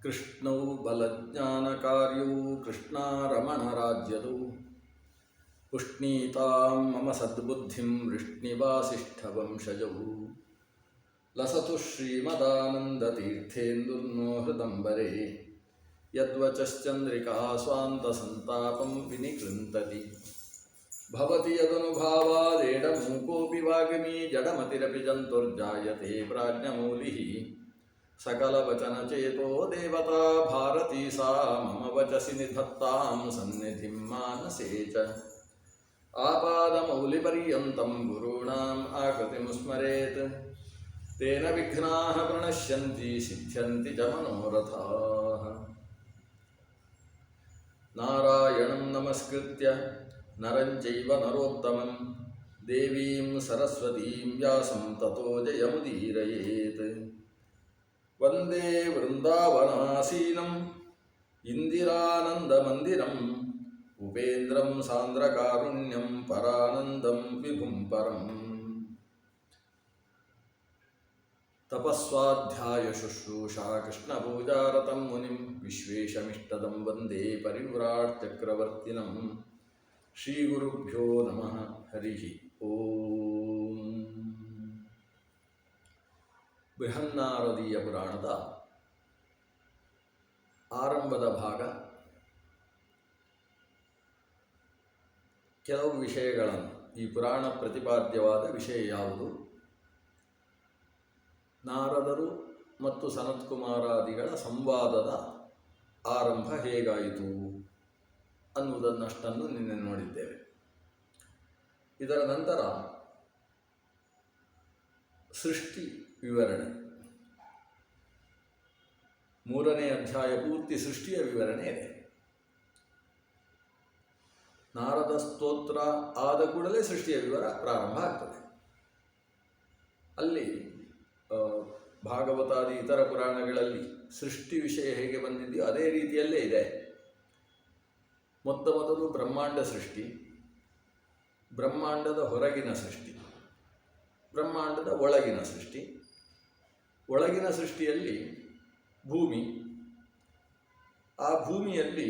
ಕೃಷ್ಣೌ ಬಲಜ್ಞಾನಕಾರ್ಯೌ ಕೃಷ್ಣಾರಮಣರಾಜ್ಯದೌ ಪುಷ್ಣೀತಾಂ ಮಮ ಸದ್ಬುದ್ಧಿಂ ವೃಷ್ಣಿವಾಸಿಷ್ಠವಂಶಜೌ ಲಸತು ಶ್ರೀಮದಾನಂದತೀರ್ಥೇಂದುರ್ನೋ ಹೃದಂಬರೆ ಯದ್ವಚಶ್ಚಂದ್ರಿಕಾ ಸ್ವಾಂತಸಂತಾಪಂ ವಿನಿಕೃಂತತಿ ಭವತಿ ಯದನುಭಾವಾದೇಡಮೂಕೋऽಪಿ ವಾಗ್ಮೀ ಜಡಮತಿರಪಿ ಜಂತುರ್ಜಾಯತೆ ಪ್ರಾಜ್ಞಮೌಲಿಃ सकलवचनचेतो देवता भारती सा मम वचसि निधत्तां सन्निधिं मानसे च आपादमौलिपर्यन्तं गुरूणाम् आकृतिं स्मरेत् तेन विघ्नाः प्रणश्यन्ति सिद्ध्यन्ति च मनोरथाः नारायणं नमस्कृत्य नरं चैव नरोत्तमं देवीं सरस्वतीं व्यासं ततो जयमुदीरयेत् वंदे वृंदावनासीनं इंदिरानंदमंदिरं उपेन्द्रं सान्द्रकारुण्यं परानंदं विभुं परं तपस्वाध्याय शुश्रूषा कृष्णपूजारतं मुनिं विश्वेशमिष्टदं वंदे परिव्राट् चक्रवर्तिनं श्रीगुरुभ्यो नमः हरिः ओम। ಬೃಹನ್ನಾರದೀಯ ಪುರಾಣದ ಆರಂಭದ ಭಾಗ. ಕೆಲವು ವಿಷಯಗಳನ್ನು, ಈ ಪುರಾಣ ಪ್ರತಿಪಾದ್ಯವಾದ ವಿಷಯ ಯಾವುದು, ನಾರದರು ಮತ್ತು ಸನತ್ಕುಮಾರಾದಿಗಳ ಸಂವಾದದ ಆರಂಭ ಹೇಗಾಯಿತು ಅನ್ನುವುದನ್ನಷ್ಟನ್ನು ನಿನ್ನೆ ನೋಡಿದ್ದೇವೆ. ಇದರ ನಂತರ ಸೃಷ್ಟಿ ವಿವರಣೆ, ಮೂರನೇ ಅಧ್ಯಾಯ ಪೂರ್ತಿ ಸೃಷ್ಟಿಯ ವಿವರಣೆ ಇದೆ. ನಾರದ ಸ್ತೋತ್ರ ಆದ ಕೂಡಲೇ ಸೃಷ್ಟಿಯ ವಿವರ ಪ್ರಾರಂಭ ಆಗ್ತದೆ. ಅಲ್ಲಿ ಭಾಗವತಾದಿ ಇತರ ಪುರಾಣಗಳಲ್ಲಿ ಸೃಷ್ಟಿ ವಿಷಯ ಹೇಗೆ ಬಂದಿದೆಯೋ ಅದೇ ರೀತಿಯಲ್ಲೇ ಇದೆ. ಮೊದಲು ಬ್ರಹ್ಮಾಂಡ ಸೃಷ್ಟಿ, ಬ್ರಹ್ಮಾಂಡದ ಹೊರಗಿನ ಸೃಷ್ಟಿ, ಬ್ರಹ್ಮಾಂಡದ ಒಳಗಿನ ಸೃಷ್ಟಿ. ಒಳಗಿನ ಸೃಷ್ಟಿಯಲ್ಲಿ ಭೂಮಿ, ಆ ಭೂಮಿಯಲ್ಲಿ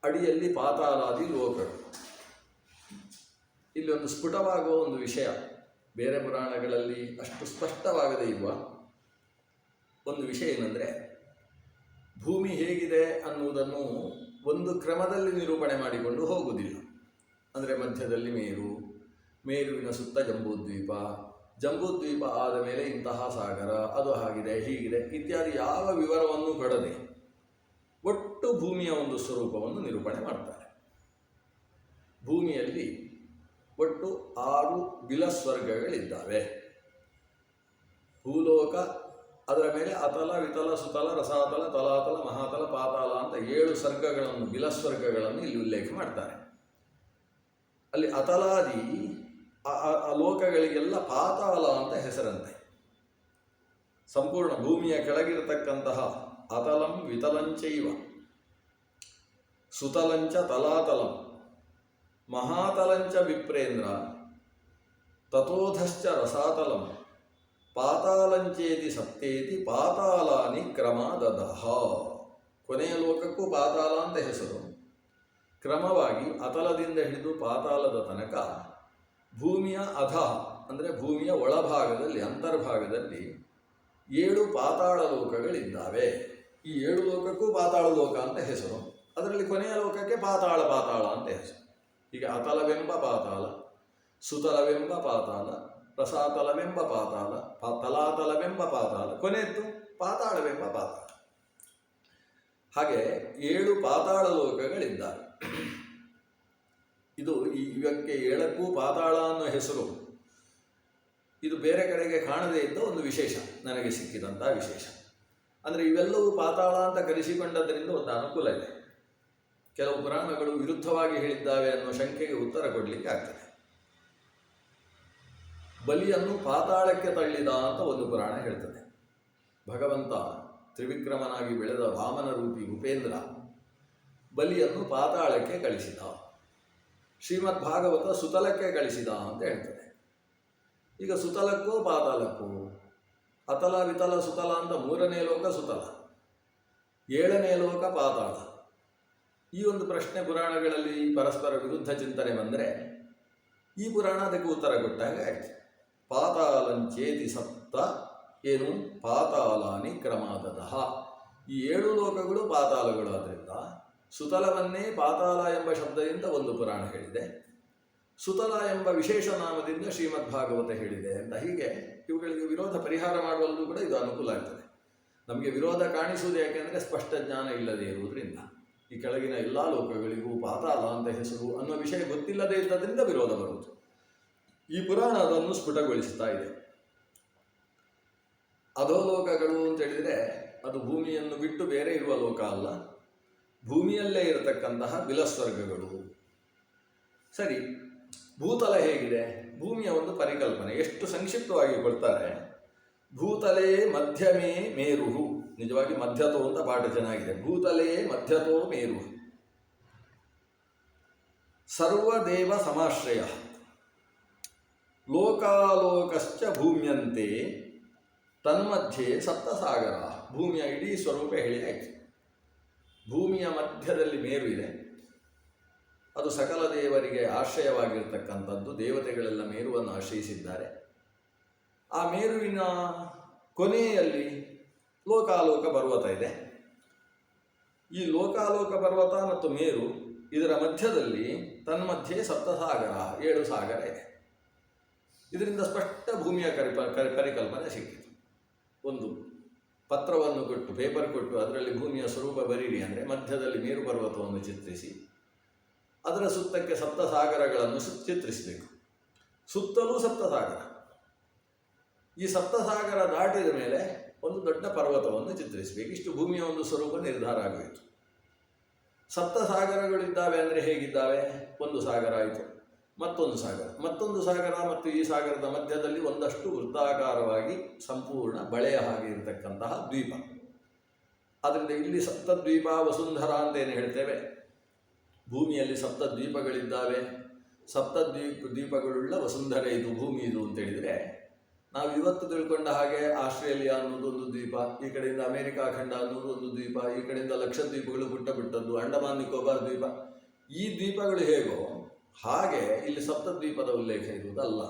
ಅಡಿಯಲ್ಲಿ ಪಾತಾಲಾದಿ ಲೋಕಗಳು. ಇಲ್ಲಿ ಒಂದು ಸ್ಫುಟವಾಗುವ ಒಂದು ವಿಷಯ, ಬೇರೆ ಪುರಾಣಗಳಲ್ಲಿ ಅಷ್ಟು ಸ್ಪಷ್ಟವಾಗದೇ ಇರುವ ಒಂದು ವಿಷಯ ಏನೆಂದರೆ, ಭೂಮಿ ಹೇಗಿದೆ ಅನ್ನುವುದನ್ನು ಒಂದು ಕ್ರಮದಲ್ಲಿ ನಿರೂಪಣೆ ಮಾಡಿಕೊಂಡು ಹೋಗುವುದಿಲ್ಲ. ಅಂದರೆ ಮಧ್ಯದಲ್ಲಿ ಮೇರು, ಮೇರುವಿನ ಸುತ್ತ ಜಂಬೂದ್ವೀಪ, ಜಂಬೂದ್ವೀಪ ಆದ ಮೇಲೆ ಇಂತಹ ಸಾಗರ, ಅದು ಹಾಗಿದೆ ಹೀಗಿದೆ ಇತ್ಯಾದಿ ಯಾವ ವಿವರವನ್ನು ಕೊಡದೆ ಒಟ್ಟು ಭೂಮಿಯ ಒಂದು ಸ್ವರೂಪವನ್ನು ನಿರೂಪಣೆ ಮಾಡ್ತಾರೆ. ಭೂಮಿಯಲ್ಲಿ ಒಟ್ಟು 6 ಬಿಲಸ್ವರ್ಗಗಳಿದ್ದಾವೆ. ಭೂಲೋಕ, ಅದರ ಮೇಲೆ ಅತಲ, ವಿತಲ, ಸುತಲ, ರಸಾತಲ, ತಲಾತಲ, ಮಹಾತಲ, ಪಾತಾಳ ಅಂತ 7 ಸರ್ಗಗಳನ್ನು, ಬಿಲಸ್ವರ್ಗಗಳನ್ನು ಇಲ್ಲಿ ಉಲ್ಲೇಖ ಮಾಡ್ತಾರೆ. ಅಲ್ಲಿ ಅತಲಾದಿ ಆ ಲೋಕಗಳಿಗೆಲ್ಲ ಪಾತಾಳ ಅಂತ ಹೆಸರಂತೆ. ಸಂಪೂರ್ಣ ಭೂಮಿಯ ಕೆಳಗಿರತಕ್ಕಂತಹ ಅತಲಂ ವಿತಲಂಚೈವ ಸುತಲಂಚ ತಲಾತಲಂ ಮಹಾತಲಂಚ ವಿಪ್ರೇಂದ್ರ ತಥೋಧಶ್ಚ ರಸಾತಲಂ ಪಾತಾಳಂಚೇತಿ ಸಪ್ತೇತಿ ಪಾತಾಳಾನಿ ಕ್ರಮಾದದಹ. ಕೊನೆಯ ಲೋಕಕ್ಕೂ ಪಾತಾಳ ಅಂತ ಹೆಸರು. ಕ್ರಮವಾಗಿ ಅತಲದಿಂದ ಹಿಡಿದು ಪಾತಾಳದ ತನಕ ಭೂಮಿಯ ಅಧ ಅಂದರೆ ಭೂಮಿಯ ಒಳಭಾಗದಲ್ಲಿ, ಅಂತರ್ಭಾಗದಲ್ಲಿ 7 ಪಾತಾಳ ಲೋಕಗಳಿದ್ದಾವೆ. ಈ 7 ಲೋಕಕ್ಕೂ ಪಾತಾಳ ಲೋಕ ಅಂತ ಹೆಸರು. ಅದರಲ್ಲಿ ಕೊನೆಯ ಲೋಕಕ್ಕೆ ಪಾತಾಳ ಅಂತ ಹೆಸರು. ಹೀಗೆ ಅತಲವೆಂಬ ಪಾತಾಳ, ಸುತಲವೆಂಬ ಪಾತಾಳ, ರಸಾತಲವೆಂಬ ಪಾತಾಳ, ತಲಾತಲವೆಂಬ ಪಾತಾಳ, ಕೊನೆಯದ್ದು ಪಾತಾಳವೆಂಬ ಪಾತಾಳ. ಹಾಗೆ 7 ಪಾತಾಳ ಲೋಕಗಳಿದ್ದಾವೆ. ಇದು ಇವಕ್ಕೆ 7ಕ್ಕೂ ಪಾತಾಳ ಅನ್ನೋ ಹೆಸರು, ಇದು ಬೇರೆ ಕಡೆಗೆ ಕಾಣದೇ ಇದ್ದ ಒಂದು ವಿಶೇಷ, ನನಗೆ ಸಿಕ್ಕಿದಂಥ ವಿಶೇಷ. ಅಂದರೆ ಇವೆಲ್ಲವೂ ಪಾತಾಳ ಅಂತ ಕರೆಸಿಕೊಂಡದ್ದರಿಂದ ಒಂದು ಅನುಕೂಲ ಇದೆ. ಕೆಲವು ಪುರಾಣಗಳು ವಿರುದ್ಧವಾಗಿ ಹೇಳಿದ್ದಾವೆ ಅನ್ನೋ ಶಂಕೆಗೆ ಉತ್ತರ ಕೊಡಲಿಕ್ಕೆ ಆಗ್ತದೆ. ಬಲಿಯನ್ನು ಪಾತಾಳಕ್ಕೆ ತಳ್ಳಿದ ಅಂತ ಒಂದು ಪುರಾಣ ಹೇಳ್ತದೆ. ಭಗವಂತ ತ್ರಿವಿಕ್ರಮನಾಗಿ ಬೆಳೆದ ವಾಮನ ರೂಪಿ ಉಪೇಂದ್ರ ಬಲಿಯನ್ನು ಪಾತಾಳಕ್ಕೆ ಕಳಿಸಿದ. ಶ್ರೀಮದ್ ಭಾಗವತ ಸುತಲಕ್ಕೆ ಕಳಿಸಿದ ಅಂತ ಹೇಳ್ತದೆ. ಈಗ ಸುತಲಕ್ಕೋ ಪಾತಾಳಕ್ಕೋ ಅತಲ ವಿತಲ ಸುತಲ ಅಂತ 3ನೇ ಲೋಕ ಸುತಲ, 7ನೇ ಲೋಕ ಪಾತಾಳ. ಈ ಒಂದು ಪ್ರಶ್ನೆ ಪುರಾಣಗಳಲ್ಲಿ ಪರಸ್ಪರ ವಿರುದ್ಧ ಚಿಂತನೆ ಬಂದರೆ ಈ ಪುರಾಣ ಅದಕ್ಕೆ ಉತ್ತರ ಕೊಟ್ಟಾಗ ಆಯಿತು. ಪಾತಾಳಂಚೇತಿ ಸಪ್ತ ಏನು ಪಾತಾಲಾನಿ ಕ್ರಮಾದದಃ. ಈ 7 ಲೋಕಗಳು ಪಾತಾಳಗಳು. ಆದ್ದರಿಂದ ಸುತಲವನ್ನೇ ಪಾತಾಳ ಎಂಬ ಶಬ್ದದಿಂದ ಒಂದು ಪುರಾಣ ಹೇಳಿದೆ, ಸುತಲ ಎಂಬ ವಿಶೇಷ ನಾಮದಿಂದ ಶ್ರೀಮದ್ಭಾಗವತ ಹೇಳಿದೆ ಅಂತ. ಹೀಗೆ ಇವುಗಳಿಗೆ ವಿರೋಧ ಪರಿಹಾರ ಮಾಡುವಲ್ಲೂ ಕೂಡ ಇದು ಅನುಕೂಲ ಆಗ್ತದೆ. ನಮಗೆ ವಿರೋಧ ಕಾಣಿಸುವುದು ಯಾಕೆಂದರೆ ಸ್ಪಷ್ಟ ಜ್ಞಾನ ಇಲ್ಲದೇ ಇರುವುದರಿಂದ. ಈ ಕೆಳಗಿನ ಎಲ್ಲ ಲೋಕಗಳಿಗೂ ಪಾತಾಳ ಅಂತ ಹೆಸರು ಅನ್ನೋ ವಿಷಯ ಗೊತ್ತಿಲ್ಲದೇ ಇದ್ದದರಿಂದ ವಿರೋಧ ಬರುವುದು. ಈ ಪುರಾಣ ಅದನ್ನು ಸ್ಫುಟಗೊಳಿಸ್ತಾ ಇದೆ. ಅಧೋಲೋಕಗಳು ಅಂತ ಹೇಳಿದರೆ ಅದು ಭೂಮಿಯನ್ನು ಬಿಟ್ಟು ಬೇರೆ ಇರುವ ಲೋಕ ಅಲ್ಲ, ಭೂಮಿಯಲ್ಲೇ ಇರತಕ್ಕಂತಹ ಬಿಲಸ್ವರ್ಗಗಳು. ಸರಿ, ಭೂತಲ ಹೇಗಿದೆ? ಭೂಮಿಯ ಒಂದು ಪರಿಕಲ್ಪನೆ ಎಷ್ಟು ಸಂಕ್ಷಿಪ್ತವಾಗಿ ಕೊಡ್ತಾರೆ. ಭೂತಲೇ ಮಧ್ಯಮೇ ಮೇರುಹು. ನಿಜವಾಗಿ ಮಧ್ಯತೋ ಅಂತ ಪಾಠ ಚೆನ್ನಾಗಿದೆ. ಭೂತಲೇ ಮಧ್ಯತೋ ಮೇರುಹು. ಸರ್ವದೇವ ಸಮಾಶ್ರಯ ಲೋಕಾಲೋಕಶ್ಚ ಭೂಮ್ಯಂತೆ ತನ್ಮಧ್ಯೆ ಸಪ್ತಸಾಗರ. ಭೂಮಿಯ ಇಡೀ ಸ್ವರೂಪ ಹೇಳಿ ಆಯಿತು. ಭೂಮಿಯ ಮಧ್ಯದಲ್ಲಿ ಮೇರು ಇದೆ, ಅದು ಸಕಲ ದೇವರಿಗೆ ಆಶ್ರಯವಾಗಿರ್ತಕ್ಕಂಥದ್ದು. ದೇವತೆಗಳೆಲ್ಲ ಮೇರುವನ್ನು ಆಶ್ರಯಿಸಿದ್ದಾರೆ. ಆ ಮೇರುವಿನ ಕೊನೆಯಲ್ಲಿ ಲೋಕಾಲೋಕ ಪರ್ವತ ಇದೆ. ಈ ಲೋಕಾಲೋಕ ಪರ್ವತ ಮತ್ತು ಮೇರು ಇದರ ಮಧ್ಯದಲ್ಲಿ ತನ್ಮಧ್ಯೆ ಸಪ್ತಸಾಗರ, 7 ಸಾಗರ ಇದೆ. ಇದರಿಂದ ಸ್ಪಷ್ಟ ಭೂಮಿಯ ಪರಿಕಲ್ಪನೆ ಸಿಕ್ಕಿತು. ಒಂದು ಪತ್ರವನ್ನು ಕೊಟ್ಟು, ಪೇಪರ್ ಕೊಟ್ಟು ಅದರಲ್ಲಿ ಭೂಮಿಯ ಸ್ವರೂಪ ಬರೀರಿ ಅಂದರೆ ಮಧ್ಯದಲ್ಲಿ ಮೇರು ಪರ್ವತವನ್ನು ಚಿತ್ರಿಸಿ ಅದರ ಸುತ್ತಕ್ಕೆ ಸಪ್ತಸಾಗರಗಳನ್ನು ಚಿತ್ರಿಸಬೇಕು. ಸುತ್ತಲೂ ಸಪ್ತಸಾಗರ. ಈ ಸಪ್ತಸಾಗರ ದಾಟಿದ ಮೇಲೆ ಒಂದು ದೊಡ್ಡ ಪರ್ವತವನ್ನು ಚಿತ್ರಿಸಬೇಕು. ಇಷ್ಟು ಭೂಮಿಯ ಒಂದು ಸ್ವರೂಪ ನಿರ್ಧಾರ ಆಗೋಯಿತು. ಸಪ್ತಸಾಗರಗಳಿದ್ದಾವೆ ಅಂದರೆ ಹೇಗಿದ್ದಾವೆ? ಒಂದು ಸಾಗರ ಆಯಿತು, ಮತ್ತೊಂದು ಸಾಗರ, ಮತ್ತೊಂದು ಸಾಗರ, ಮತ್ತು ಈ ಸಾಗರದ ಮಧ್ಯದಲ್ಲಿ ಒಂದಷ್ಟು ವೃತ್ತಾಕಾರವಾಗಿ ಸಂಪೂರ್ಣ ಬಳೆಯ ಹಾಗೆ ಇರತಕ್ಕಂತಹ ದ್ವೀಪ. ಆದ್ದರಿಂದ ಇಲ್ಲಿ ಸಪ್ತದ್ವೀಪ ವಸುಂಧರ ಅಂತ ಏನು ಹೇಳ್ತೇವೆ. ಭೂಮಿಯಲ್ಲಿ ಸಪ್ತದ್ವೀಪಗಳಿದ್ದಾವೆ. ದ್ವೀಪಗಳುಳ್ಳ ವಸುಂಧರೆ ಇದು, ಭೂಮಿ ಇದು ಅಂತ ಹೇಳಿದರೆ, ನಾವು ಇವತ್ತು ತಿಳ್ಕೊಂಡ ಹಾಗೆ ಆಸ್ಟ್ರೇಲಿಯಾ ಅನ್ನೋದು ಒಂದು ದ್ವೀಪ, ಈ ಕಡೆಯಿಂದ ಅಮೇರಿಕಾ ಖಂಡ ಅನ್ನೋದು ಒಂದು ದ್ವೀಪ, ಈ ಕಡೆಯಿಂದ ಲಕ್ಷದ್ವೀಪಗಳು ಬಿಟ್ಟದ್ದು, ಅಂಡಮಾನ್ ನಿಕೋಬಾರ್ ದ್ವೀಪ, ಈ ದ್ವೀಪಗಳು ಹೇಗೋ ಹಾಗೆ ಇಲ್ಲಿ ಸಪ್ತದ್ವೀಪದ ಉಲ್ಲೇಖ ಇರುವುದಲ್ಲ.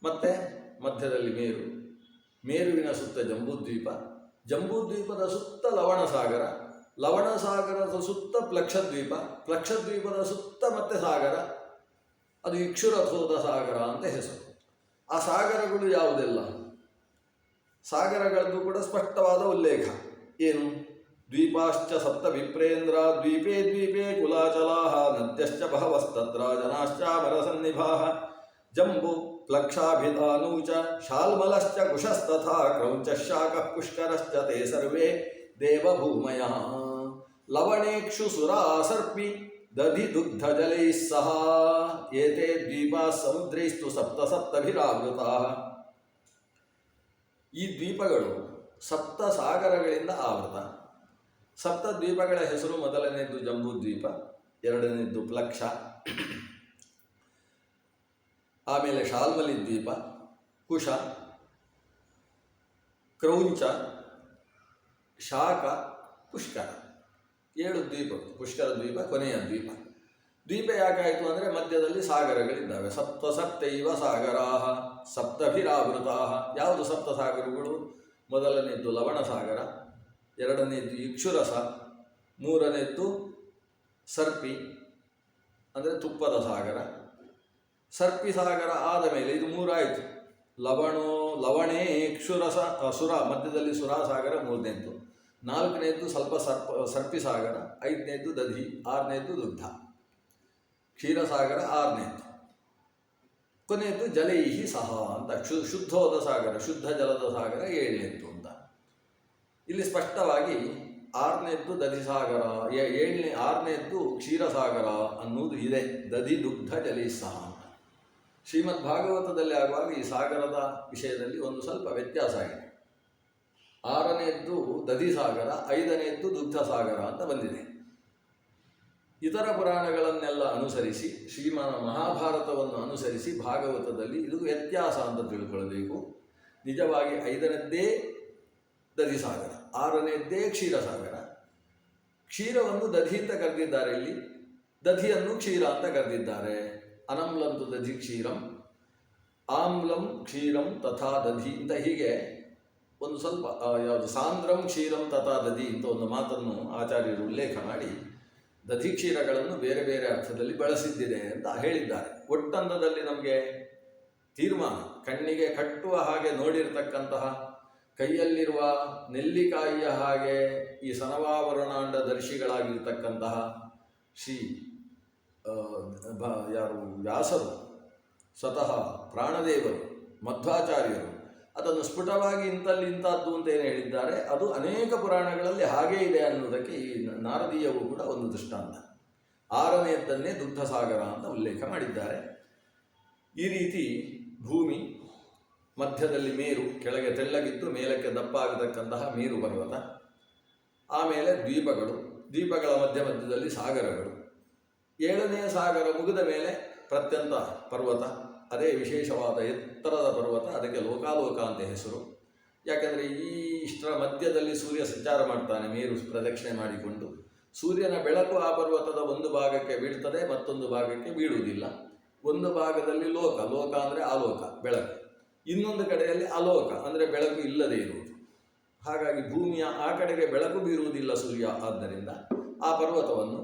ಮತ್ತೆ ಮಧ್ಯದಲ್ಲಿ ಮೇರು, ಮೇರುವಿನ ಸುತ್ತ ಜಂಬೂದ್ವೀಪ, ಜಂಬೂದ್ವೀಪದ ಸುತ್ತ ಲವಣಸಾಗರ, ಲವಣಸಾಗರದ ಸುತ್ತ ಪ್ಲಕ್ಷದ್ವೀಪ, ಪ್ಲಕ್ಷದ್ವೀಪದ ಸುತ್ತ ಮತ್ತೆ ಸಾಗರ, ಅದು ಇಕ್ಷುರಥೋದ ಸಾಗರ ಅಂತ ಹೆಸರು. ಆ ಸಾಗರಗಳು ಯಾವುದೆಲ್ಲ? ಸಾಗರಗಳದ್ದು ಕೂಡ ಸ್ಪಷ್ಟವಾದ ಉಲ್ಲೇಖ. ಏನು? ದ್ವೀಪಾಶ್ಚ ಸಪ್ತ ವಿಪ್ರೇಂದ್ರ ದ್ವೀಪೇ ದ್ವೀಪೇ ಕುಲಾಚಲಾಹ ನದ್ಯಶ್ಚ ಬಹವಸ್ತತ್ರ ಜನಾಶ್ಚ ಮರಸನ್ನಿಭಾಹ ಜಂಬು ಪ್ಲಕ್ಷಾಭಿಧಾನೂಚ ಶಾಲ್ಮಲಶ್ಚ ಕುಶಸ್ತಥಾ ಕ್ರೌಂಚ ಶಾಖಃ ಪುಷ್ಕರಶ್ಚ ತೇ ಸರ್ವೇ ದೇವಭೂಮಯಃ ಲವಣೇಕ್ಷು ಸುರಾ ಸರ್ಪಿ ದಧಿ ದುಗ್ಧ ಜಲೈಃ ಸಹ ಏತೇ ದ್ವೀಪಾ ಸಮುದ್ರೈಸ್ತು ಸಪ್ತ ಸಪ್ತಭಿರಾವೃತಾಃ. ಈ ದ್ವೀಪಗಳು ಸಪ್ತ ಸಾಗರಗಳಿಂದ ಆವೃತ. ಸಪ್ತ ದ್ವೀಪಗಳ ಹೆಸರು: ಮೊದಲನೆಯದ್ದು ಜಂಬೂದ್ವೀಪ, ಎರಡನೇದ್ದು ಪ್ಲಕ್ಷ, ಆಮೇಲೆ ಶಾಲ್ಮಲಿ ದ್ವೀಪ, ಕುಶ, ಕ್ರೌಂಚ, ಶಾಖ, ಪುಷ್ಕರ. 7 ದ್ವೀಪಗಳು. ಪುಷ್ಕರ ದ್ವೀಪ ಕೊನೆಯ ದ್ವೀಪ. ದ್ವೀಪ ಯಾಕಾಯಿತು ಅಂದರೆ ಮಧ್ಯದಲ್ಲಿ ಸಾಗರಗಳಿದ್ದಾವೆ. ಸಪ್ತ ಸಪ್ತೈವ ಸಾಗರಾಹ ಸಪ್ತಭಿರಾವೃತಾಹ. ಯಾವುದು ಸಪ್ತ ಸಾಗರಗಳು? ಮೊದಲನೆಯದ್ದು ಲವಣಸಾಗರ, ಎರಡನೆಯದ್ದು ಇಕ್ಷುರಸ, ಮೂರನೆಯದ್ದು ಸರ್ಪಿ ಅಂದರೆ ತುಪ್ಪದ ಸಾಗರ. ಸರ್ಪಿ ಸಾಗರ ಆದ ಮೇಲೆ ಇದು 3 ಆಯಿತು. ಲವಣೇ ಇಕ್ಷುರಸ ಸುರ, ಮಧ್ಯದಲ್ಲಿ ಸುರಾಸಾಗರ ಮೂರನೇದ್ದು, ನಾಲ್ಕನೇದ್ದು ಸ್ವಲ್ಪ ಸರ್ಪಿ ಸಾಗರ, ಐದನೇದ್ದು ದಧಿ, ಆರನೇದ್ದು ದುಗ್ಧ, ಕ್ಷೀರಸಾಗರ ಆರನೇದ್ದು, ಕೊನೆಯದ್ದು ಜಲೈಹಿ ಸಹ ಅಂತ ಶುದ್ಧೋದ ಸಾಗರ, ಶುದ್ಧ ಜಲದ ಸಾಗರ ಏಳನೇದ್ದು ಅಂತ. ಇಲ್ಲಿ ಸ್ಪಷ್ಟವಾಗಿ ಆರನೇದ್ದು ದಧಿಸಾಗರ, ಆರನೇದ್ದು ಕ್ಷೀರಸಾಗರ ಅನ್ನುವುದು ಇದೆ. ದಧಿ ದುಗ್ಧ ಜಲೈ ಸಹ ಅಂತ ಶ್ರೀಮದ್ ಭಾಗವತದಲ್ಲಿ ಆಗುವಾಗ ಈ ಸಾಗರದ ವಿಷಯದಲ್ಲಿ ಒಂದು ಸ್ವಲ್ಪ ವ್ಯತ್ಯಾಸ ಆಗಿದೆ. 6ನೇದ್ದು ದಧಿಸಾಗರ, 5ನೇದ್ದು ದುಗ್ಧ ಸಾಗರ ಅಂತ ಬಂದಿದೆ. ಇತರ ಪುರಾಣಗಳನ್ನೆಲ್ಲ ಅನುಸರಿಸಿ, ಮಹಾಭಾರತವನ್ನು ಅನುಸರಿಸಿ ಭಾಗವತದಲ್ಲಿ ಇದು ವ್ಯತ್ಯಾಸ ಅಂತ ತಿಳ್ಕೊಳ್ಬೇಕು. ನಿಜವಾಗಿ 5ನೇದ್ದೇ ದಧಿಸಾಗರ, 6ನೇದ್ದೇ ಕ್ಷೀರಸಾಗರ. ಕ್ಷೀರವನ್ನು ದಧಿ ಅಂತ ಕರೆದಿದ್ದಾರೆ, ಇಲ್ಲಿ ದಧಿಯನ್ನು ಕ್ಷೀರ ಅಂತ ಕರೆದಿದ್ದಾರೆ. ಅನಮ್ಲಂತು ದಧಿ ಕ್ಷೀರಂ, ಆಮ್ಲಂ ಕ್ಷೀರಂ ತಥಾ ದಧಿ ಅಂತ ಹೀಗೆ ಒಂದು ಸ್ವಲ್ಪ ಯಾವುದು ಸಾಂದ್ರಂ ಕ್ಷೀರಂ ತಥಾ ದಧಿ ಅಂತ ಒಂದು ಮಾತನ್ನು ಆಚಾರ್ಯರು ಉಲ್ಲೇಖ ಮಾಡಿ ದಧಿ ಕ್ಷೀರಗಳನ್ನು ಬೇರೆ ಬೇರೆ ಅರ್ಥದಲ್ಲಿ ಬಳಸಿದ್ದಿದೆ ಅಂತ ಹೇಳಿದ್ದಾರೆ. ಒಟ್ಟಂದದಲ್ಲಿ ನಮಗೆ ತೀರ್ಮಾನ, ಕಣ್ಣಿಗೆ ಕಟ್ಟುವ ಹಾಗೆ ನೋಡಿರ್ತಕ್ಕಂತಹ, ಕೈಯಲ್ಲಿರುವ ನೆಲ್ಲಿಕಾಯಿಯ ಹಾಗೆ ಈ ಸನವಾವರಣಾಂಡ ದರ್ಶಿಗಳಾಗಿರ್ತಕ್ಕಂತಹ ಶ್ರೀ ಯಾರು ವ್ಯಾಸರು, ಸ್ವತಃ ಪ್ರಾಣದೇವರು, ಮಧ್ವಾಚಾರ್ಯರು ಅದನ್ನು ಸ್ಫುಟವಾಗಿ ಇಂಥದ್ದು ಅಂತ ಏನು ಹೇಳಿದ್ದಾರೆ, ಅದು ಅನೇಕ ಪುರಾಣಗಳಲ್ಲಿ ಹಾಗೇ ಇದೆ ಅನ್ನೋದಕ್ಕೆ ಈ ನಾರದೀಯವು ಕೂಡ ಒಂದು ದೃಷ್ಟಾಂತ. 6ನೇದ್ದನ್ನೇ ದುಗ್ಧಸಾಗರ ಅಂತ ಉಲ್ಲೇಖ ಮಾಡಿದ್ದಾರೆ. ಈ ರೀತಿ ಭೂಮಿ ಮಧ್ಯದಲ್ಲಿ ಮೇರು, ಕೆಳಗೆ ತೆಳ್ಳಗಿದ್ದು ಮೇಲಕ್ಕೆ ದಪ್ಪ ಆಗತಕ್ಕಂತಹ ಮೇರು ಪರ್ವತ, ಆಮೇಲೆ ದ್ವೀಪಗಳು, ದ್ವೀಪಗಳ ಮಧ್ಯದಲ್ಲಿ ಸಾಗರಗಳು, 7ನೇ ಸಾಗರ ಮುಗಿದ ಮೇಲೆ ಪ್ರತ್ಯಂತ ಪರ್ವತ, ಅದೇ ವಿಶೇಷವಾದ ಎತ್ತರದ ಪರ್ವತ, ಅದಕ್ಕೆ ಲೋಕಾಲೋಕ ಅಂತ ಹೆಸರು. ಯಾಕೆಂದರೆ ಈ ಇಷ್ಟರ ಮಧ್ಯದಲ್ಲಿ ಸೂರ್ಯ ಸಂಚಾರ ಮಾಡ್ತಾನೆ ಮೇರು ಪ್ರದಕ್ಷಿಣೆ ಮಾಡಿಕೊಂಡು. ಸೂರ್ಯನ ಬೆಳಕು ಆ ಪರ್ವತದ ಒಂದು ಭಾಗಕ್ಕೆ ಬೀಳ್ತದೆ, ಮತ್ತೊಂದು ಭಾಗಕ್ಕೆ ಬೀಳುವುದಿಲ್ಲ. ಒಂದು ಭಾಗದಲ್ಲಿ ಲೋಕ, ಲೋಕ ಅಂದರೆ ಆಲೋಕ ಬೆಳಕು, ಇನ್ನೊಂದು ಕಡೆಯಲ್ಲಿ ಅಲೋಕ ಅಂದರೆ ಬೆಳಕು ಇಲ್ಲದೇ ಇರುವುದು. ಹಾಗಾಗಿ ಭೂಮಿಯ ಆ ಕಡೆಗೆ ಬೆಳಕು ಬೀರುವುದಿಲ್ಲ ಸೂರ್ಯ, ಆದ್ದರಿಂದ ಆ ಪರ್ವತವನ್ನು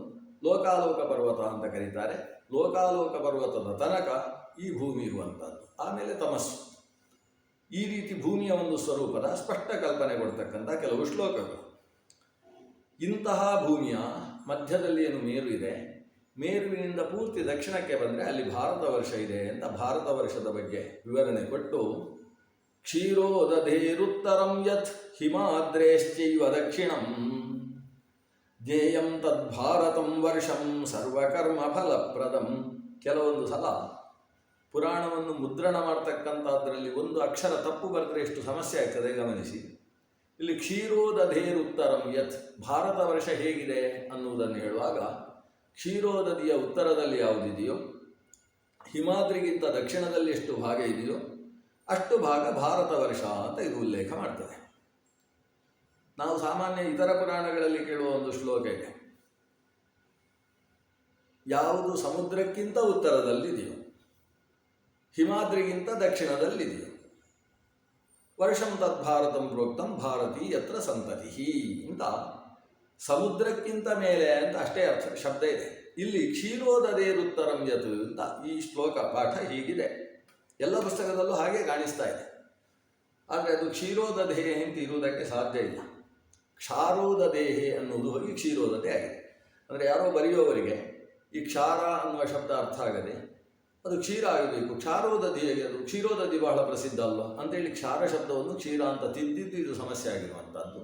ಲೋಕಾಲೋಕ ಪರ್ವತ ಅಂತ ಕರೀತಾರೆ. ಲೋಕಾಲೋಕ ಪರ್ವತದ ತನಕ ಈ ಭೂಮಿ ಇರುವಂಥದ್ದು, ಆಮೇಲೆ ತಮಸ್ಸು. ಈ ರೀತಿ ಭೂಮಿಯ ಒಂದು ಸ್ವರೂಪದ ಸ್ಪಷ್ಟ ಕಲ್ಪನೆ ಕೊಡ್ತಕ್ಕಂಥ ಕೆಲವು ಶ್ಲೋಕಗಳು. ಇಂತಹ ಭೂಮಿಯ ಮಧ್ಯದಲ್ಲಿ ಏನು ಮೇರು ಇದೆ, ಮೇರುವಿನಿಂದ ಪೂರ್ತಿ ದಕ್ಷಿಣಕ್ಕೆ ಬಂದರೆ ಅಲ್ಲಿ ಭಾರತ ವರ್ಷ ಇದೆ ಅಂತ ಭಾರತ ವರ್ಷದ ಬಗ್ಗೆ ವಿವರಣೆ ಕೊಟ್ಟು, ಕ್ಷೀರೋದಧೇರುತ್ತರಂ ಯತ್ ಹಿಮಾದ್ರೇಶ್ಚೈವ ದಕ್ಷಿಣಂ ಜ್ಞೇಯಂ ತದ್ಭಾರತಂ ವರ್ಷಂ ಸರ್ವಕರ್ಮ ಫಲಪ್ರದಂ. ಕೆಲವೊಂದು ಸಲ ಪುರಾಣವನ್ನು ಮುದ್ರಣ ಮಾಡ್ತಕ್ಕಂಥದ್ರಲ್ಲಿ ಒಂದು ಅಕ್ಷರ ತಪ್ಪು ಬರೆದರೆ ಎಷ್ಟು ಸಮಸ್ಯೆ ಆಗ್ತದೆ ಗಮನಿಸಿ. ಇಲ್ಲಿ ಕ್ಷೀರೋದಧೇರುತ್ತರಂ ಯತ್, ಭಾರತ ವರ್ಷ ಹೇಗಿದೆ ಅನ್ನುವುದನ್ನು ಹೇಳುವಾಗ ಕ್ಷೀರೋದಧಿಯ ಉತ್ತರದಲ್ಲಿ ಯಾವುದಿದೆಯೋ, ಹಿಮಾದ್ರಿಗಿಂತ ದಕ್ಷಿಣದಲ್ಲಿ ಎಷ್ಟು ಭಾಗ ಇದೆಯೋ ಅಷ್ಟು ಭಾಗ ಭಾರತ ವರ್ಷ ಅಂತ ಇದು ಉಲ್ಲೇಖ ಮಾಡ್ತದೆ. ನಾವು ಸಾಮಾನ್ಯ ಇತರ ಪುರಾಣಗಳಲ್ಲಿ ಕೇಳುವ ಒಂದು ಶ್ಲೋಕ ಇದೆ, ಯಾವುದು ಸಮುದ್ರಕ್ಕಿಂತ ಉತ್ತರದಲ್ಲಿದೆಯೋ, ಹಿಮಾದ್ರಿಗಿಂತ ದಕ್ಷಿಣದಲ್ಲಿದೆಯೋ, ವರ್ಷಂ ತದ್ಭಾರತಂ ಪ್ರೋಕ್ತಂ ಭಾರತೀ ಯತ್ರ ಸಂತತಿ ಅಂತ ಸಮುದ್ರಕ್ಕಿಂತ ಮೇಲೆ ಅಂತ ಅಷ್ಟೇ ಅರ್ಥ ಶಬ್ದ ಇದೆ. ಇಲ್ಲಿ ಕ್ಷೀರೋದಧೇರುತ್ತರಂ ಯತ್ ಅಂತ ಈ ಶ್ಲೋಕ ಪಾಠ ಹೀಗಿದೆ. ಎಲ್ಲ ಪುಸ್ತಕದಲ್ಲೂ ಹಾಗೆ ಕಾಣಿಸ್ತಾ ಇದೆ. ಆದರೆ ಅದು ಕ್ಷೀರೋದಧೇಹೆ ಅಂತ ಇರುವುದಕ್ಕೆ ಸಾಧ್ಯ ಇಲ್ಲ. ಕ್ಷಾರೋದಧೇಹೆ ಅನ್ನುವುದು ಹೋಗಿ ಕ್ಷೀರೋದಧೆ ಆಗಿದೆ. ಅಂದರೆ ಯಾರೋ ಬರೆಯುವವರಿಗೆ ಈ ಕ್ಷಾರ ಅನ್ನುವ ಶಬ್ದ ಅರ್ಥ ಆಗದೆ ಅದು ಕ್ಷೀರ ಆಗಬೇಕು, ಕ್ಷಾರೋದಧಿ, ಅದು ಕ್ಷೀರೋದಧಿ ಬಹಳ ಪ್ರಸಿದ್ಧ ಅಲ್ವ ಅಂತೇಳಿ ಕ್ಷಾರ ಶಬ್ದವನ್ನು ಕ್ಷೀರ ಅಂತ ತಿದ್ದಿದ್ದು ಇದು ಸಮಸ್ಯೆ ಆಗಿರುವಂಥದ್ದು.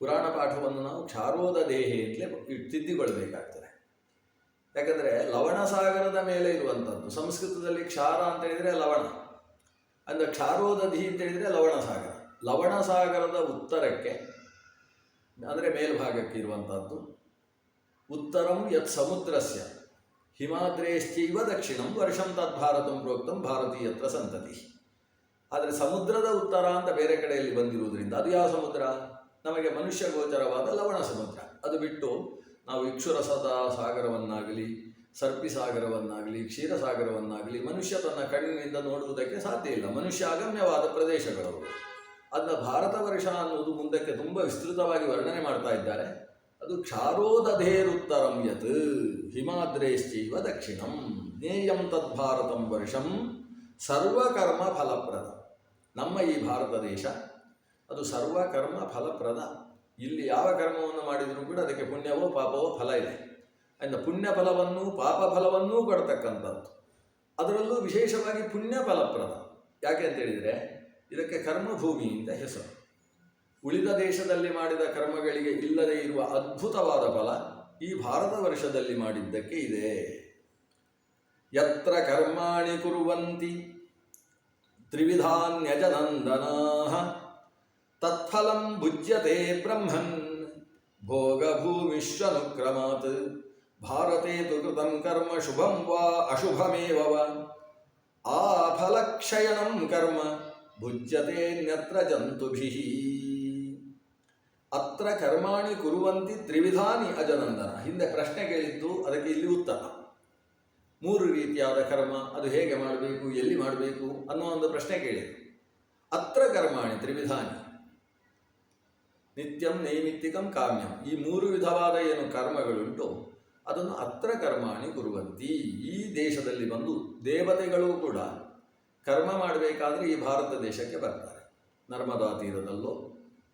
ಪುರಾಣ ಪಾಠವನ್ನು ನಾವು ಕ್ಷಾರೋದಧೇಹೆ ಅಂತಲೇ ತಿದ್ದಿಕೊಳ್ಬೇಕಾಗ್ತದೆ. ಯಾಕಂದರೆ ಲವಣ ಸಾಗರದ ಮೇಲೆ ಇರುವಂಥದ್ದು. ಸಂಸ್ಕೃತದಲ್ಲಿ ಕ್ಷಾರ ಅಂತ ಹೇಳಿದರೆ ಲವಣ, ಅಂದರೆ ಕ್ಷಾರೋದಧಿ ಅಂತ ಹೇಳಿದರೆ ಲವಣ ಸಾಗರ. ಲವಣ ಸಾಗರದ ಉತ್ತರಕ್ಕೆ ಅಂದರೆ ಮೇಲ್ಭಾಗಕ್ಕೆ ಇರುವಂಥದ್ದು. ಉತ್ತರಂ ಯತ್ ಸಮುದ್ರಸ್ಯ ಹಿಮಾದ್ರೇಶ್ಚೈವ ದಕ್ಷಿಣಂ ವರ್ಷಂ ತದ್ಭಾರತಂ ಪ್ರೋಕ್ತಂ ಭಾರತೀಯತ್ರ ಸಂತತಿ. ಆದರೆ ಸಮುದ್ರದ ಉತ್ತರ ಅಂತ ಬೇರೆ ಕಡೆಯಲ್ಲಿ ಬಂದಿರುವುದರಿಂದ ಅದು ಯಾವ ಸಮುದ್ರ? ನಮಗೆ ಮನುಷ್ಯ ಗೋಚರವಾದ ಲವಣ ಸಮುದ್ರ. ಅದು ಬಿಟ್ಟು ನಾವು ಇಕ್ಷುರಸದ ಸಾಗರವನ್ನಾಗಲಿ, ಸರ್ಪಿ ಸಾಗರವನ್ನಾಗಲಿ, ಕ್ಷೀರಸಾಗರವನ್ನಾಗಲಿ ಮನುಷ್ಯ ತನ್ನ ಕಣ್ಣಿನಿಂದ ನೋಡುವುದಕ್ಕೆ ಸಾಧ್ಯ ಇಲ್ಲ. ಮನುಷ್ಯ ಅಗಮ್ಯವಾದ ಪ್ರದೇಶಗಳವು. ಅದನ್ನ ಭಾರತ ವರ್ಷ ಅನ್ನುವುದು ಮುಂದಕ್ಕೆ ತುಂಬ ವಿಸ್ತೃತವಾಗಿ ವರ್ಣನೆ ಮಾಡ್ತಾ ಇದ್ದಾರೆ. ಅದು ಕ್ಷಾರೋದಧೇರುತ್ತರಂ ಯತ್ ಹಿಮಾದ್ರೇಶ್ಚೈವ ದಕ್ಷಿಣಂ ಜ್ಞೇಯಂ ತದ್ಭಾರತಂ ವರ್ಷಂ ಸರ್ವಕರ್ಮ ಫಲಪ್ರದ. ನಮ್ಮ ಈ ಭಾರತ ದೇಶ ಅದು ಸರ್ವಕರ್ಮ ಫಲಪ್ರದ. ಇಲ್ಲಿ ಯಾವ ಕರ್ಮವನ್ನು ಮಾಡಿದರೂ ಕೂಡ ಅದಕ್ಕೆ ಪುಣ್ಯವೋ ಪಾಪವೋ ಫಲ ಇದೆ. ಅಂದರೆ ಪುಣ್ಯ ಫಲವನ್ನು ಪಾಪ ಫಲವನ್ನೂ ಕೊಡ್ತಕ್ಕಂಥದ್ದು. ಅದರಲ್ಲೂ ವಿಶೇಷವಾಗಿ ಪುಣ್ಯ ಫಲಪ್ರದ. ಯಾಕೆ ಅಂತೇಳಿದರೆ ಇದಕ್ಕೆ ಕರ್ಮಭೂಮಿ ಅಂತ ಹೆಸರು. ಉಳಿದ ದೇಶದಲ್ಲಿ ಮಾಡಿದ ಕರ್ಮಗಳಿಗೆ ಇಲ್ಲದೇ ಇರುವ ಅದ್ಭುತವಾದ ಫಲ ಈ ಭಾರತ ವರ್ಷದಲ್ಲಿ ಮಾಡಿದ್ದಕ್ಕೆ ಇದೆ. ಯತ್ರ ಕರ್ಮಾಣಿ ಕುರ್ವಂತಿ ತ್ರಿವಿಧಾನ್ಯಜನಂದನಾಃ ತತ್ಫಲಂ ಭುಜ್ಯತೆ ಬ್ರಹ್ಮನ್ ಭೋಗಭೂಮಿಶ್ವನುಕ್ರಮಾತ್ ಭಾರತೆ ತು ಕೃತಂ ಕರ್ಮ ಶುಭಂ ವಾ ಅಶುಭಮೇವ ವಾ ಆಫಲಕ್ಷಯಣಂ ಕರ್ಮ ಭುಜ್ಯತೆನ್ಯತ್ರ ಜಂತುಭಿಃ ಅತ್ರ ಕರ್ಮಾಣಿ ಕುರುವಂತಿ ತ್ರಿವಿಧಾನಿ ಅಜನಂದನ. ಹಿಂದೆ ಪ್ರಶ್ನೆ ಕೇಳಿದ್ದು, ಅದಕ್ಕೆ ಇಲ್ಲಿ ಉತ್ತರ. 3 ರೀತಿಯಾದ ಕರ್ಮ, ಅದು ಹೇಗೆ ಮಾಡಬೇಕು, ಎಲ್ಲಿ ಮಾಡಬೇಕು ಅನ್ನೋ ಒಂದು ಪ್ರಶ್ನೆ ಕೇಳಿದ್ದು. ಅತ್ರ ಕರ್ಮಾಣಿ ತ್ರಿವಿಧಾನಿ ನಿತ್ಯಂ ನೈಮಿತ್ತಿಕಂ ಕಾಮ್ಯಂ. ಈ 3 ವಿಧವಾದ ಏನು ಕರ್ಮಗಳುಂಟು ಅದನ್ನು ಅತ್ರ ಕರ್ಮಾಣಿ ಕುರುವಂತಿ. ಈ ದೇಶದಲ್ಲಿ ಬಂದು ದೇವತೆಗಳು ಕೂಡ ಕರ್ಮ ಮಾಡಬೇಕಾದ್ರೆ ಈ ಭಾರತ ದೇಶಕ್ಕೆ ಬರ್ತಾರೆ. ನರ್ಮದಾ ತೀರದಲ್ಲೋ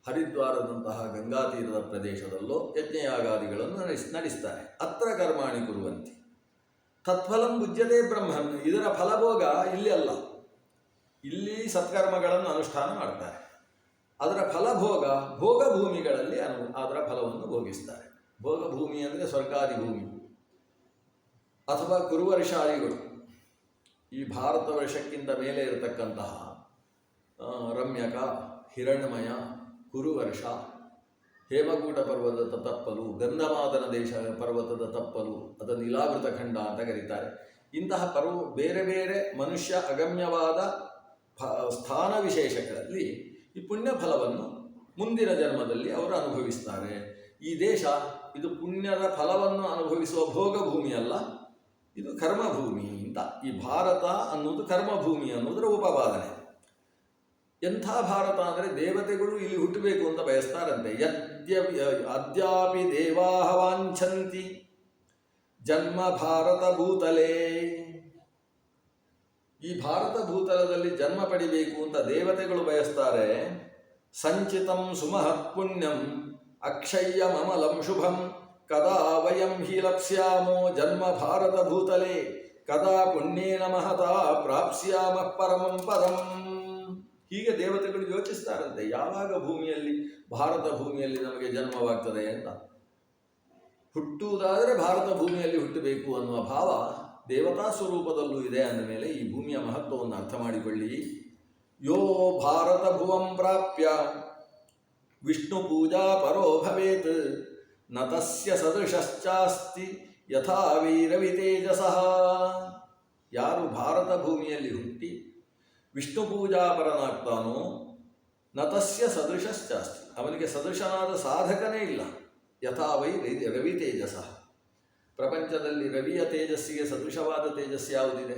ಹರಿದ್ವಾರದಂತಹ ಗಂಗಾ ತೀರದ ಪ್ರದೇಶದಲ್ಲೋ ಯಜ್ಞಯಾಗಾದಿಗಳನ್ನು ನಡೆಸ್ತಾರೆ. ಅತ್ರ ಕರ್ಮಾಣಿ ಕುರುವಂತಿ ತತ್ಫಲಂ ಭುಜ್ಯತೆ ಬ್ರಹ್ಮನ್. ಇದರ ಫಲಭೋಗ ಇಲ್ಲಿ ಅಲ್ಲ, ಇಲ್ಲಿ ಸತ್ಕರ್ಮಗಳನ್ನು ಅನುಷ್ಠಾನ ಮಾಡ್ತಾರೆ. ಅದರ ಫಲಭೋಗ ಭೋಗಭೂಮಿಗಳಲ್ಲಿ ಅದರ ಫಲವನ್ನು ಭೋಗಿಸ್ತಾರೆ. ಭೋಗಭೂಮಿ ಅಂದರೆ ಸ್ವರ್ಗಾದಿ ಭೂಮಿ ಅಥವಾ ಕುರುವರ್ಷಾದಿಗಳು. ಈ ಭಾರತ ವರ್ಷಕ್ಕಿಂತ ಮೇಲೆ ಇರತಕ್ಕಂತಹ ರಮ್ಯಕ, ಹಿರಣ್ಮಯ, ಕುರುವರ್ಷ, ಹೇಮಕೂಟ ಪರ್ವತದ ತಪ್ಪಲು, ಗಂಧಮಾದನ ದೇಶ ಪರ್ವತದ ತಪ್ಪಲು, ಅದನ್ನು ನೀಲಾವೃತ ಖಂಡ ಅಂತ ಕರೀತಾರೆ. ಇಂತಹ ಬೇರೆ ಬೇರೆ ಮನುಷ್ಯ ಅಗಮ್ಯವಾದ ಸ್ಥಾನ ವಿಶೇಷಗಳಲ್ಲಿ ಈ ಪುಣ್ಯ ಫಲವನ್ನು ಮುಂದಿನ ಜನ್ಮದಲ್ಲಿ ಅವರು ಅನುಭವಿಸ್ತಾರೆ. ಈ ದೇಶ ಇದು ಪುಣ್ಯದ ಫಲವನ್ನು ಅನುಭವಿಸುವ ಭೋಗಭೂಮಿ ಅಲ್ಲ, ಇದು ಕರ್ಮಭೂಮಿ ಅಂತ. ಈ ಭಾರತ ಅನ್ನೋದು ಕರ್ಮಭೂಮಿ ಅನ್ನೋದರ ಉಪಪಾದನೆ. ಎಂಥ ಭಾರತ ಅಂದರೆ ದೇವತೆಗಳು ಇಲ್ಲಿ ಹುಟ್ಟಬೇಕು ಅಂತ ಬಯಸ್ತಾರಂತೆ. ಅದ್ಯಾಪಿ ದೇವಾಹ ವಾಂಛಂತಿ ಜನ್ಮ ಭಾರತ ಭೂತಲೇ. ಈ ಭಾರತ ಭೂತಲದಲ್ಲಿ ಜನ್ಮ ಪಡಿಬೇಕು ಅಂತ ದೇವತೆಗಳು ಬಯಸ್ತಾರೆ. ಸಂಚಿತಂ ಸುಮಹತ್ ಪುಣ್ಯಂ ಅಕ್ಷಯ್ಯಮಮಲಂ ಶುಭಂ ಕದಾ ವಯಂ ಹಿ ಲಪ್ಸ್ಯಾಮೋ ಜನ್ಮ ಭಾರತ ಭೂತಲೇ ಕದಾ ಪುಣ್ಯೇನ ಮಹತಾ ಪ್ರಾಪ್ಸ್ಯಾಮ ಪರಮಂ ಪದಂ. ಹೀಗೆ ದೇವತೆಗಳು ಯೋಚಿಸ್ತಾರಂತೆ, ಯಾವಾಗ ಭೂಮಿಯಲ್ಲಿ, ಭಾರತ ಭೂಮಿಯಲ್ಲಿ ನಮಗೆ ಜನ್ಮವಾಗ್ತದೆ ಅಂತ. ಹುಟ್ಟುವುದಾದರೆ ಭಾರತ ಭೂಮಿಯಲ್ಲಿ ಹುಟ್ಟಬೇಕು ಅನ್ನುವ ಭಾವ ದೇವತಾ ಸ್ವರೂಪದಲ್ಲೂ ಇದೆ. ಅಂದಮೇಲೆ ಈ ಭೂಮಿಯ ಮಹತ್ವವನ್ನು ಅರ್ಥ ಮಾಡಿಕೊಳ್ಳಿ. ಯೋ ಭಾರತ ಭುವಂ ಪ್ರಾಪ್ಯ ವಿಷ್ಣು ಪೂಜಾ ಪರೋ ಭವೇತ್ ನ ತಸ್ಯ ಸದೃಶಶ್ಚಾಸ್ತಿ ಯಥಾ ವೀರವಿತೇಜಸಃ. ಯಾರು ಭಾರತ ಭೂಮಿಯಲ್ಲಿ ಹುಟ್ಟಿ ವಿಷ್ಣು ಪೂಜಾಪರನಾಗ್ತಾನೋ ನ ತಸ್ಯ ಸದೃಶಶ್ಚಾಸ್ತಿ, ಅವನಿಗೆ ಸದೃಶನಾದ ಸಾಧಕನೇ ಇಲ್ಲ. ಯಥಾ ವೈ ರವಿ ತೇಜಸಃ. ಪ್ರಪಂಚದಲ್ಲಿ ರವಿಯ ತೇಜಸ್ಸಿಗೆ ಸದೃಶವಾದ ತೇಜಸ್ಸು ಯಾವುದಿದೆ?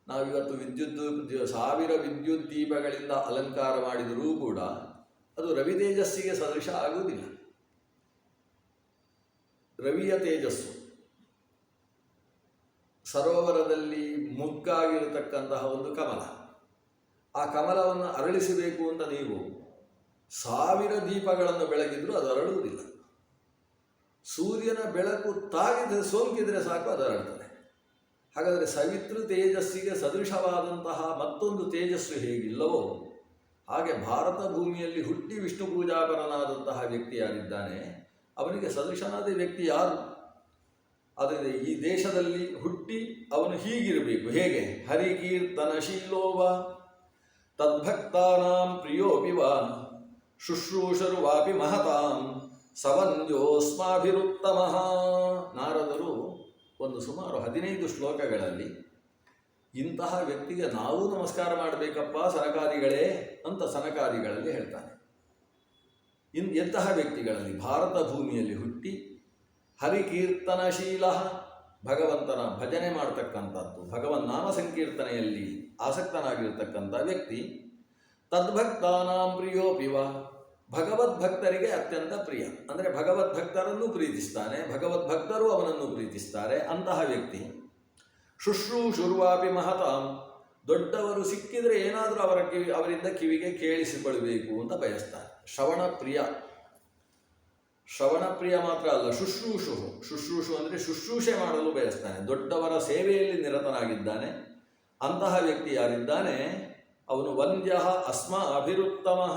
ನಾವಿವತ್ತು ಸಾವಿರ ವಿದ್ಯುತ್ ದೀಪಗಳಿಂದ ಅಲಂಕಾರ ಮಾಡಿದರೂ ಕೂಡ ಅದು ರವಿ ತೇಜಸ್ಸಿಗೆ ಸದೃಶ ಆಗುವುದಿಲ್ಲ. ರವಿಯ ತೇಜಸ್ಸು ಸರೋವರದಲ್ಲಿ ಮುಗ್ಗಾಗಿರತಕ್ಕಂತಹ ಒಂದು ಕಮಲ. ಆ ಕಮಲವನ್ನು ಅರಳಿಸಬೇಕು ಅಂತ ನೀವು 1000 ದೀಪಗಳನ್ನು ಬೆಳಗಿದ್ರೂ ಅದು ಅರಳುವುದಿಲ್ಲ. ಸೂರ್ಯನ ಬೆಳಕು ತಾಗಿದ್ರೆ, ಸೋಂಕಿದ್ರೆ ಸಾಕು, ಅದು ಅರಳುತ್ತದೆ. ಹಾಗಾದರೆ ಸವಿತೃ ತೇಜಸ್ಸಿಗೆ ಸದೃಶವಾದಂತಹ ಮತ್ತೊಂದು ತೇಜಸ್ಸು ಹೇಗಿಲ್ಲವೋ ಹಾಗೆ ಭಾರತ ಭೂಮಿಯಲ್ಲಿ ಹುಟ್ಟಿ ವಿಷ್ಣು ಪೂಜಾಪರನಾದಂತಹ ವ್ಯಕ್ತಿ ಯಾರಿದ್ದಾನೆ ಅವನಿಗೆ ಸದೃಶನಾದ ವ್ಯಕ್ತಿ ಯಾರು? ಆದರೆ ಈ ದೇಶದಲ್ಲಿ ಹುಟ್ಟಿ ಅವನು ಹೀಗಿರಬೇಕು. ಹೇಗೆ? ಹರಿಕೀರ್ತನಶೀಲೋವ ತದ್ಭಕ್ತಾನಾಂ ಪ್ರಿಯೋಪಿವ ಶುಶ್ರೂಷರುವಾಪಿ ಮಹತಾಂ ಸವಂದ್ಯೋಸ್ಮಾಭಿರುತ್ತಮಃ. ನಾರದರು ಒಂದು ಸುಮಾರು 15 ಶ್ಲೋಕಗಳಲ್ಲಿ ಇಂತಹ ವ್ಯಕ್ತಿಗೆ ನಾವು ನಮಸ್ಕಾರ ಮಾಡಬೇಕಪ್ಪ ಸನಕಾದಿಗಳೇ ಅಂತ ಸನಕಾದಿಗಳಲ್ಲಿ ಹೇಳ್ತಾನೆ. ಎಂತಹ ವ್ಯಕ್ತಿಗಳಲ್ಲಿ? ಭಾರತ ಭೂಮಿಯಲ್ಲಿ ಹುಟ್ಟಿ ಹರಿಕೀರ್ತನಶೀಲ, ಭಗವಂತನ ಭಜನೆ ಮಾಡತಕ್ಕಂಥದ್ದು, ಭಗವನ್ ನಾಮ ಸಂಕೀರ್ತನೆಯಲ್ಲಿ ಆಸಕ್ತನಾಗಿರ್ತಕ್ಕಂಥ ವ್ಯಕ್ತಿ. ತದ್ಭಕ್ತಾನಾಂ ಪ್ರಿಯೋಪಿವ, ಭಗವದ್ಭಕ್ತರಿಗೆ ಅತ್ಯಂತ ಪ್ರಿಯ, ಅಂದರೆ ಭಗವದ್ಭಕ್ತರನ್ನು ಪ್ರೀತಿಸ್ತಾನೆ, ಭಗವದ್ಭಕ್ತರು ಅವನನ್ನು ಪ್ರೀತಿಸ್ತಾರೆ. ಅಂತಹ ವ್ಯಕ್ತಿ. ಶುಶ್ರೂಷುರ್ವಾಪಿ ಮಹತಾಂ, ದೊಡ್ಡವರು ಸಿಕ್ಕಿದರೆ ಏನಾದರೂ ಅವರಿಂದ ಕಿವಿಗೆ ಕೇಳಿಸಿಕೊಳ್ಳಬೇಕು ಅಂತ ಬಯಸ್ತಾನೆ. ಶ್ರವಣ ಪ್ರಿಯ ಮಾತ್ರ ಅಲ್ಲ, ಶುಶ್ರೂಷು ಅಂದರೆ ಶುಶ್ರೂಷೆ ಮಾಡಲು ಬಯಸ್ತಾನೆ. ದೊಡ್ಡವರ ಸೇವೆಯಲ್ಲಿ ನಿರತನಾಗಿದ್ದಾನೆ. ಅಂತಹ ವ್ಯಕ್ತಿ ಯಾರಿದ್ದಾನೆ ಅವನು ವಂದ್ಯ ಅಸ್ಮಾಭಿರುತ್ತಮಃ.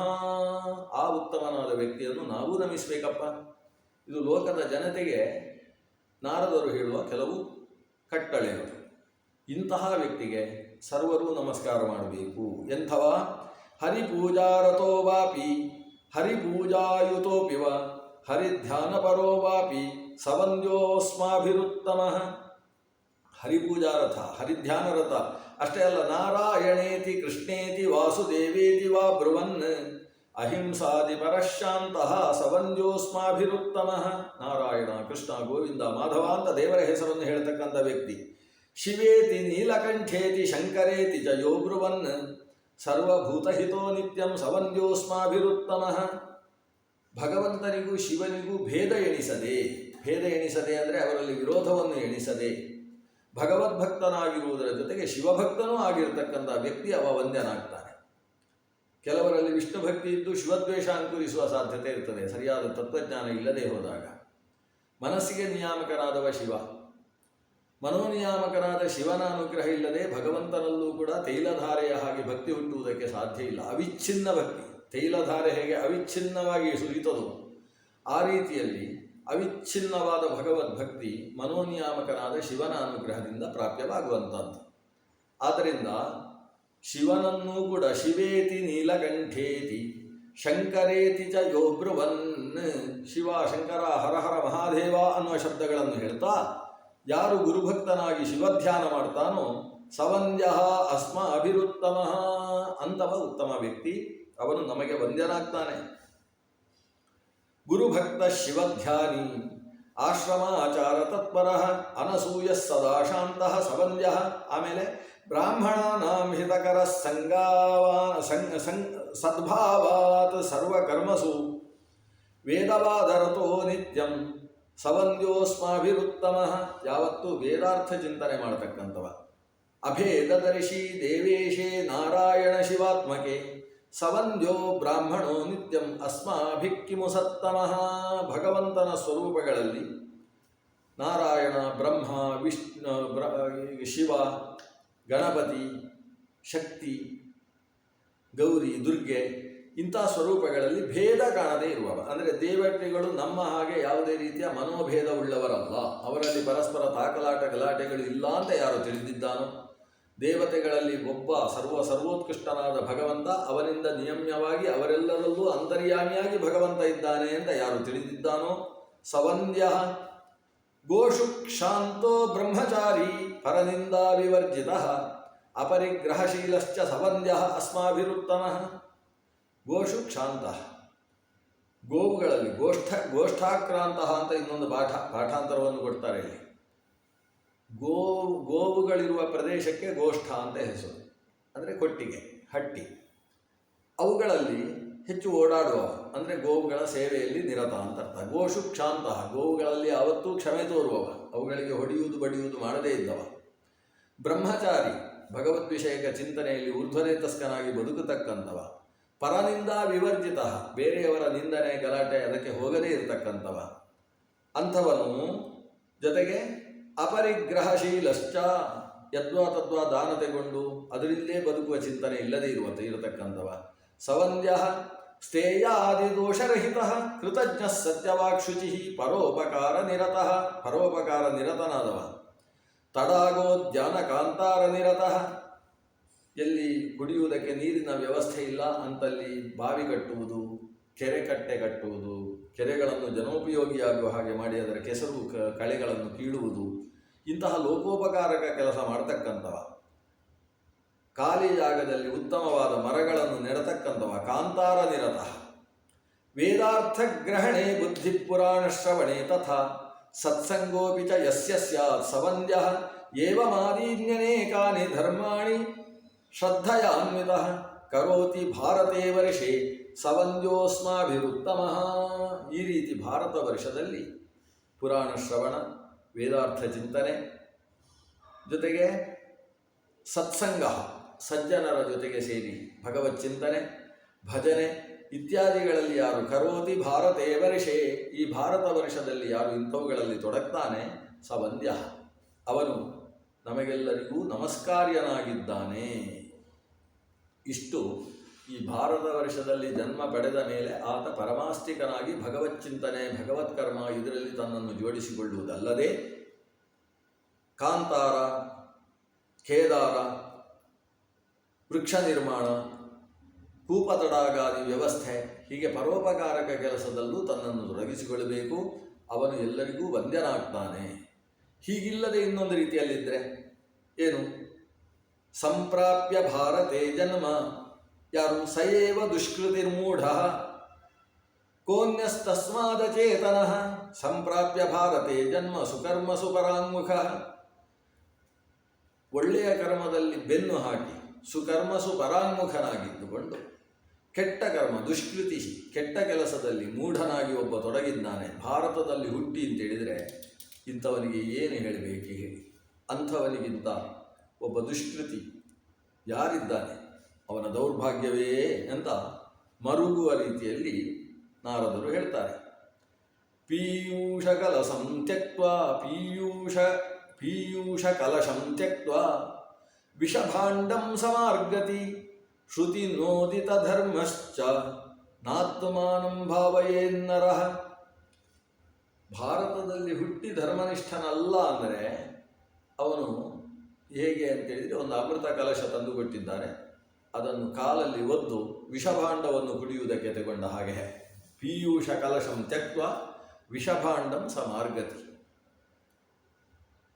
ಆ ಉತ್ತಮನಾದ ವ್ಯಕ್ತಿಯನ್ನು ನಾವು ನಮಿಸಬೇಕಪ್ಪ. ಇದು ಲೋಕದ ಜನತೆಗೆ ನಾರದರು ಹೇಳುವ ಕೆಲವು ಕಟ್ಟಳೆಗಳು. ಇಂತಹ ವ್ಯಕ್ತಿಗೆ ಸರ್ವರೂ ನಮಸ್ಕಾರ ಮಾಡಬೇಕು. ಎಂಥವ? ಹರಿಪೂಜಾರತೋ ವಾಪಿ ಹರಿಪೂಜಾಯುತೋಪಿವ ಹರಿಧ್ಯಾನಪರೋ ವಾಪಿ ಸವಂದ್ಯೋಸ್ಮಾಭಿರುತ್ತಮಃ. ಹರಿಪೂಜಾರಥ, ಹರಿಧ್ಯಾನರಥ, ಅಷ್ಟೇ ಅಲ್ಲ, ನಾರಾಯಣೇತಿ ಕೃಷ್ಣೇತಿ ವಾಸುದೇವೇತಿ ವಾ ಬ್ರುವನ್ ಅಹಿಂಸಾದಿ ಪರಶಾಂತಃ ಸವಂದ್ಯೋಸ್ಮಾಭಿರುತ್ತಮಃ. ನಾರಾಯಣ, ಕೃಷ್ಣ, ಗೋವಿಂದ, ಮಾಧವ ಅಂತ ದೇವರ ಹೆಸರನ್ನು ಹೇಳ್ತಕ್ಕಂಥ ವ್ಯಕ್ತಿ. ಶಿವೇತಿ ನೀಲಕಂಠೇತಿ ಶಂಕರೇತಿ ಚ ಯೋ ಬ್ರುವನ್ ಸರ್ವಭೂತಹಿತೋ ನಿತ್ಯಂ ಸವಂದ್ಯೋಸ್ಮಾಭಿರುತ್ತಮಃ. ಭಗವಂತನಿಗೂ ಶಿವನಿಗೂ ಭೇದ ಎಣಿಸದೆ ಅಂದರೆ ಅವರಲ್ಲಿ ವಿರೋಧವನ್ನು ಎಣಿಸದೆ ಭಗವದ್ಭಕ್ತನಾಗಿರುವುದರ ಜೊತೆಗೆ ಶಿವಭಕ್ತನೂ ಆಗಿರತಕ್ಕಂಥ ವ್ಯಕ್ತಿ ಅವ ವಂದ್ಯನಾಗ್ತಾನೆ. ಕೆಲವರಲ್ಲಿ ವಿಷ್ಣು ಭಕ್ತಿ ಇದ್ದು ಶಿವದ್ವೇಷ ಅಂಕುರಿಸುವ ಸಾಧ್ಯತೆ ಇರ್ತದೆ, ಸರಿಯಾದ ತತ್ವಜ್ಞಾನ ಇಲ್ಲದೆ ಹೋದಾಗ. ಮನಸ್ಸಿಗೆ ನಿಯಾಮಕನಾದವ ಶಿವ, ಮನೋನಿಯಾಮಕನಾದ ಶಿವನ ಅನುಗ್ರಹ ಇಲ್ಲದೆ ಭಗವಂತನಲ್ಲೂ ಕೂಡ ತೈಲಧಾರೆಯ ಹಾಗೆ ಭಕ್ತಿ ಹುಟ್ಟುವುದಕ್ಕೆ ಸಾಧ್ಯ ಇಲ್ಲ. ಅವಿಚ್ಛಿನ್ನ ಭಕ್ತಿ, ತೈಲಧಾರೆ ಹೇಗೆ ಅವಿಚ್ಛಿನ್ನವಾಗಿ ಸುರಿತದೋ ಆ ರೀತಿಯಲ್ಲಿ ಅವಿಚ್ಛಿನ್ನವಾದ ಭಗವದ್ಭಕ್ತಿ ಮನೋನಿಯಾಮಕನಾದ ಶಿವನ ಅನುಗ್ರಹದಿಂದ ಪ್ರಾಪ್ಯವಾಗುವಂಥದ್ದು. ಆದ್ದರಿಂದ ಶಿವನನ್ನೂ ಕೂಡ ಶಿವೇತಿ ನೀಲಕಂಠೇತಿ ಶಂಕರೇತಿ ಚ ಯೋ ಬ್ರುವನ್, ಶಿವ, ಶಂಕರ, ಹರಹರ ಮಹಾದೇವ ಅನ್ನುವ ಶಬ್ದಗಳನ್ನು ಹೇಳ್ತಾ ಯಾರು ಗುರುಭಕ್ತನಾಗಿ ಶಿವಧ್ಯಾನ ಮಾಡ್ತಾನೋ ಸವಂದ್ಯ ಅಸ್ಮ ಅಭಿರುತ್ತಮಃ, ಅಂತವ ಉತ್ತಮ ವ್ಯಕ್ತಿ, ಅವನು ನಮಗೆ ವಂದ್ಯನಾಗ್ತಾನೆ. ಗುರುಭಕ್ತ ಶಿವಧ್ಯಾನಿ ಆಶ್ರಮಾಚಾರ ತತ್ಪರ ಅನಸೂಯ ಸದಾ ಶಾಂತಃ ಸವಂದ್ಯ. ಆಮೇಲೆ ಬ್ರಾಹ್ಮಣಾನಾಂ ಹಿತಕರ ಸದ್ಭಾವಾತ್ ಸರ್ವಕರ್ಮಸು ವೇದವಾದರತೋ ನಿತ್ಯಂ ಸವಂದ್ಯೋಸ್ಮಾಭಿರುತ್ತಮಃ. ಯಾವತ್ತೂ ವೇದಾರ್ಥ ಚಿಂತನೆ ಮಾಡತಕ್ಕಂಥವ. ಅಭೇದದರ್ಶಿ ದೇವೇಶೇ ನಾರಾಯಣ ಶಿವಾತ್ಮಕೆ ಸವಂದ್ಯೋ ಬ್ರಾಹ್ಮಣೋ ನಿತ್ಯಂ ಅಸ್ಮಾಭಿಕ್ಕಿಮು ಸತ್ತಮಃ. ಭಗವಂತನ ಸ್ವರೂಪಗಳಲ್ಲಿ ನಾರಾಯಣ, ಬ್ರಹ್ಮ, ವಿಷ್ಣು, ಶಿವ, ಗಣಪತಿ, ಶಕ್ತಿ, ಗೌರಿ, ದುರ್ಗೆ ಇಂಥ ಸ್ವರೂಪಗಳಲ್ಲಿ ಭೇದ ಕಾಣದೇ ಇರುವವ. ಅಂದರೆ ದೇವತೆಗಳು ನಮ್ಮ ಹಾಗೆ ಯಾವುದೇ ರೀತಿಯ ಮನೋಭೇದವುಳ್ಳವರಲ್ಲ, ಅವರಲ್ಲಿ ಪರಸ್ಪರ ತಾಕಲಾಟ ಗಲಾಟೆಗಳು ಇಲ್ಲ ಅಂತ ಯಾರು ತಿಳಿದಿದ್ದಾನೋ, ದೇವತೆಗಳಲ್ಲಿ ಒಬ್ಬ ಸರ್ವೋತ್ಕೃಷ್ಟನಾದ ಭಗವಂತ, ಅವನಿಂದ ನಿಯಮ್ಯವಾಗಿ ಅವರೆಲ್ಲರಲ್ಲೂ ಅಂತರ್ಯಾಮಿಯಾಗಿ ಭಗವಂತ ಇದ್ದಾನೆ ಅಂತ ಯಾರು ತಿಳಿದಿದ್ದಾನೋ, ಸವಂದ್ಯ ಗೋಷು ಕ್ಷಾಂತೋ ಬ್ರಹ್ಮಚಾರಿ ಪರನಿಂದಾ ವಿವರ್ಜಿತ ಅಪರಿಗ್ರಹಶೀಲಶ್ಚ ಸವಂದ್ಯ ಅಸ್ಮಾಭಿರುತ್ತಮಃ. ಗೋಷು ಕ್ಷಾಂತ, ಗೋವುಗಳಲ್ಲಿ ಗೋಷ್ಠಾಕ್ರಾಂತ ಅಂತ ಇನ್ನೊಂದು ಪಾಠಾಂತರವನ್ನು ಕೊಡ್ತಾರೆ ಇಲ್ಲಿ. ಗೋವುಗಳಿರುವ ಪ್ರದೇಶಕ್ಕೆ ಗೋಷ್ಠ ಅಂತ ಹೆಸರು, ಅಂದರೆ ಕೊಟ್ಟಿಗೆ, ಹಟ್ಟಿ. ಅವುಗಳಲ್ಲಿ ಹೆಚ್ಚು ಓಡಾಡುವ, ಅಂದರೆ ಗೋವುಗಳ ಸೇವೆಯಲ್ಲಿ ನಿರತ ಅಂತ ಅರ್ಥ. ಗೋಷು ಕ್ಷಾಂತ, ಗೋವುಗಳಲ್ಲಿ ಯಾವತ್ತೂ ಕ್ಷಮೆ ತೋರುವವ, ಅವುಗಳಿಗೆ ಹೊಡೆಯುವುದು ಬಡಿಯುವುದು ಮಾಡದೇ ಇದ್ದವ. ಬ್ರಹ್ಮಚಾರಿ, ಭಗವದ್ವಿಷಯಕ ಚಿಂತನೆಯಲ್ಲಿ ಊರ್ಧ್ವರೇತಸ್ಕನಾಗಿ ಬದುಕತಕ್ಕಂಥವ. ಪರನಿಂದ ವಿವರ್ಜಿತ, ಬೇರೆಯವರ ನಿಂದನೆ ಗಲಾಟೆ ಅದಕ್ಕೆ ಹೋಗದೇ ಇರತಕ್ಕಂಥವ ಅಂಥವನು. ಜೊತೆಗೆ ಅಪರಿಗ್ರಹಶೀಲಶ್ಚ, ಯದ್ವಾ ತದ್ವಾ ದಾನ ತೆಗೊಂಡು ಅದರಿಂದಲೇ ಬದುಕುವ ಚಿಂತನೆ ಇಲ್ಲದೇ ಇರತಕ್ಕಂಥವ. ಸವಂದ್ಯ ಸ್ಥೇಯಾದಿ ದೋಷರಹಿತ ಕೃತಜ್ಞ ಸತ್ಯವಾಕ್ಷುಚಿ ಪರೋಪಕಾರ ನಿರತನಾದವ. ತಡಾಗೋದ್ಯಾನ ಕಾಂತಾರ ನಿರತಃ, ಎಲ್ಲಿ ಕುಡಿಯುವುದಕ್ಕೆ ನೀರಿನ ವ್ಯವಸ್ಥೆ ಇಲ್ಲ ಅಂತಲ್ಲಿ ಬಾವಿ ಕಟ್ಟುವುದು, ಕೆರೆ ಕಟ್ಟೆ ಕಟ್ಟುವುದು, ಕೆರೆಗಳನ್ನು ಜನೋಪಯೋಗಿಯಾಗುವ ಹಾಗೆ ಮಾಡಿ ಅದರ ಕೆಸರು ಕಳೆಗಳನ್ನು ಕೀಳುವುದು, ಇಂತಹ ಲೋಕೋಪಕಾರಕ ಕೆಲಸ ಮಾಡತಕ್ಕಂಥವ. ಖಾಲಿ ಜಾಗದಲ್ಲಿ ಉತ್ತಮವಾದ ಮರಗಳನ್ನು ನೆಡತಕ್ಕಂಥವ. ಕಾಂತಾರ ನಿರತಃ. ವೇದಾರ್ಥ ಗ್ರಹಣೆ ಬುದ್ಧಿ ಪುರಾಣ ಶ್ರವಣೆ ತಥಾ ಸತ್ಸಂಗೋಪಿ ಚ ಯಸ್ಯ ಸ್ಯಾತ್ ಸವಂದ್ಯ ಏವಮಾದೀನ್ಯನೇಕಾನಿ ಧರ್ಮಾಣಿ ಶ್ರದ್ಧಯಾನ್ವಿತಃ ಕರೋತಿ ಭಾರತೇ ವರ್ಷೆ ಸವಂದ್ಯೋಸ್ಮಾಭಿರುತ್ತಮಃ. ಈ ರೀತಿ ಭಾರತ ವರ್ಷದಲ್ಲಿ ಪುರಾಣ ಶ್ರವಣ, ವೇದಾರ್ಥ ಚಿಂತನೆ, ಜೊತೆಗೆ ಸತ್ಸಂಗ, ಸಜ್ಜನರ ಜೊತೆಗೆ ಸೇರಿ ಭಗವತ್ ಚಿಂತನೆ, ಭಜನೆ ಇತ್ಯಾದಿಗಳಲ್ಲಿ ಯಾರು ಕರೋತಿ ಭಾರತೇ ವರ್ಷೆ, ಈ ಭಾರತ ವರ್ಷದಲ್ಲಿ ಯಾರು ಇಂಥವುಗಳಲ್ಲಿ ತೊಡಗ್ತಾನೆ, ಸವಂದ್ಯ, ಅವನು ನಮಗೆಲ್ಲರಿಗೂ ನಮಸ್ಕಾರ್ಯನಾಗಿದ್ದಾನೆ. ಇಷ್ಟು ಈ ಭಾರತ ವರ್ಷದಲ್ಲಿ ಜನ್ಮ ಪಡೆದ ಮೇಲೆ ಆತ ಪರಮಾಸ್ತಿಕನಾಗಿ ಭಗವಚ್ಚಿಂತನೆ, ಭಗವತ್ಕರ್ಮ ಇದರಲ್ಲಿ ತನ್ನನ್ನು ಜೋಡಿಸಿಕೊಳ್ಳುವುದಲ್ಲದೆ ಕಾಂತಾರ, ಕೇದಾರ, ವೃಕ್ಷ ನಿರ್ಮಾಣ, ಕೂಪತಡಾಗಾದಿ ವ್ಯವಸ್ಥೆ, ಹೀಗೆ ಪರೋಪಕಾರಕ ಕೆಲಸದಲ್ಲೂ ತನ್ನನ್ನು ತೊಡಗಿಸಿಕೊಳ್ಳಬೇಕು. ಅವನು ಎಲ್ಲರಿಗೂ ವಂದ್ಯನಾಗ್ತಾನೆ. ಹೀಗಿಲ್ಲದೆ ಇನ್ನೊಂದು ರೀತಿಯಲ್ಲಿದ್ದರೆ ಏನು? ಸಂಪ್ರಾಪ್ಯ ಭಾರತೆ ಜನ್ಮ ಯಾರು ಸಯೇವ ದುಷ್ಕೃತಿರ್ಮೂಢ ಕೋನ್ಯಸ್ತಸ್ಮಾದಚೇತನಃ ಸಂಪ್ರಾಪ್ಯ ಭಾರತೆ ಜನ್ಮ ಸುಕರ್ಮ ಸುಪರಾಂಗುಖ. ಒಳ್ಳೆಯ ಕರ್ಮದಲ್ಲಿ ಬೆನ್ನು ಹಾಕಿ ಸುಕರ್ಮ ಸುಪರಾಂಗುಖನಾಗಿದ್ದುಕೊಂಡು ಕೆಟ್ಟ ಕರ್ಮ ದುಷ್ಕೃತಿ ಕೆಟ್ಟ ಕೆಲಸದಲ್ಲಿ ಮೂಢನಾಗಿ ಒಬ್ಬ ತೊಡಗಿದ್ದಾನೆ. ಭಾರತದಲ್ಲಿ ಹುಟ್ಟಿ ಅಂತೇಳಿದರೆ ಇಂಥವನಿಗೆ ಏನು ಹೇಳಬೇಕು ಹೇಳಿ. ಅಂಥವನಿಗಿಂತ ಒಬ್ಬ ದುಷ್ಕೃತಿ ಯಾರಿದ್ದಾನೆ, ಅವನ ದೌರ್ಭಾಗ್ಯವೇ ಅಂತ ಮರುಗುವ ರೀತಿಯಲ್ಲಿ ನಾರದರು ಹೇಳ್ತಾರೆ. ಪೀಯೂಷ ಕಲಶಂ ತ್ಯಕ್ತ್ವಾ ಪೀಯೂಷ ಕಲಶಂ ತ್ಯಕ್ತ್ವಾ ವಿಷಭಾಂಡಂ ಸಮಾರ್ಗತಿ ಶ್ರುತಿ ನೋದಿತ ಧರ್ಮಶ್ಚ ನಾತ್ಮಾನಂ ಭಾವಯೇನ್ನರಃ. ಭಾರತದಲ್ಲಿ ಹುಟ್ಟಿ ಧರ್ಮನಿಷ್ಠನಲ್ಲ ಅಂದರೆ ಅವನು ಹೇಗೆ ಅಂತೇಳಿದರೆ, ಒಂದು ಅಮೃತ ಕಲಶ ತಂದುಕೊಟ್ಟಿದ್ದಾರೆ, ಅದನ್ನು ಕಾಲಲ್ಲಿ ಒದ್ದು ವಿಷಭಾಂಡವನ್ನು ಕುಡಿಯುವುದಕ್ಕೆ ತಗೊಂಡ ಹಾಗೆ. ಪೀಯೂಷ ಕಲಶಂ ತ್ಯಕ್ತ್ವ ವಿಷಭಾಂಡಂ ಸಮಾರ್ಗತಿ.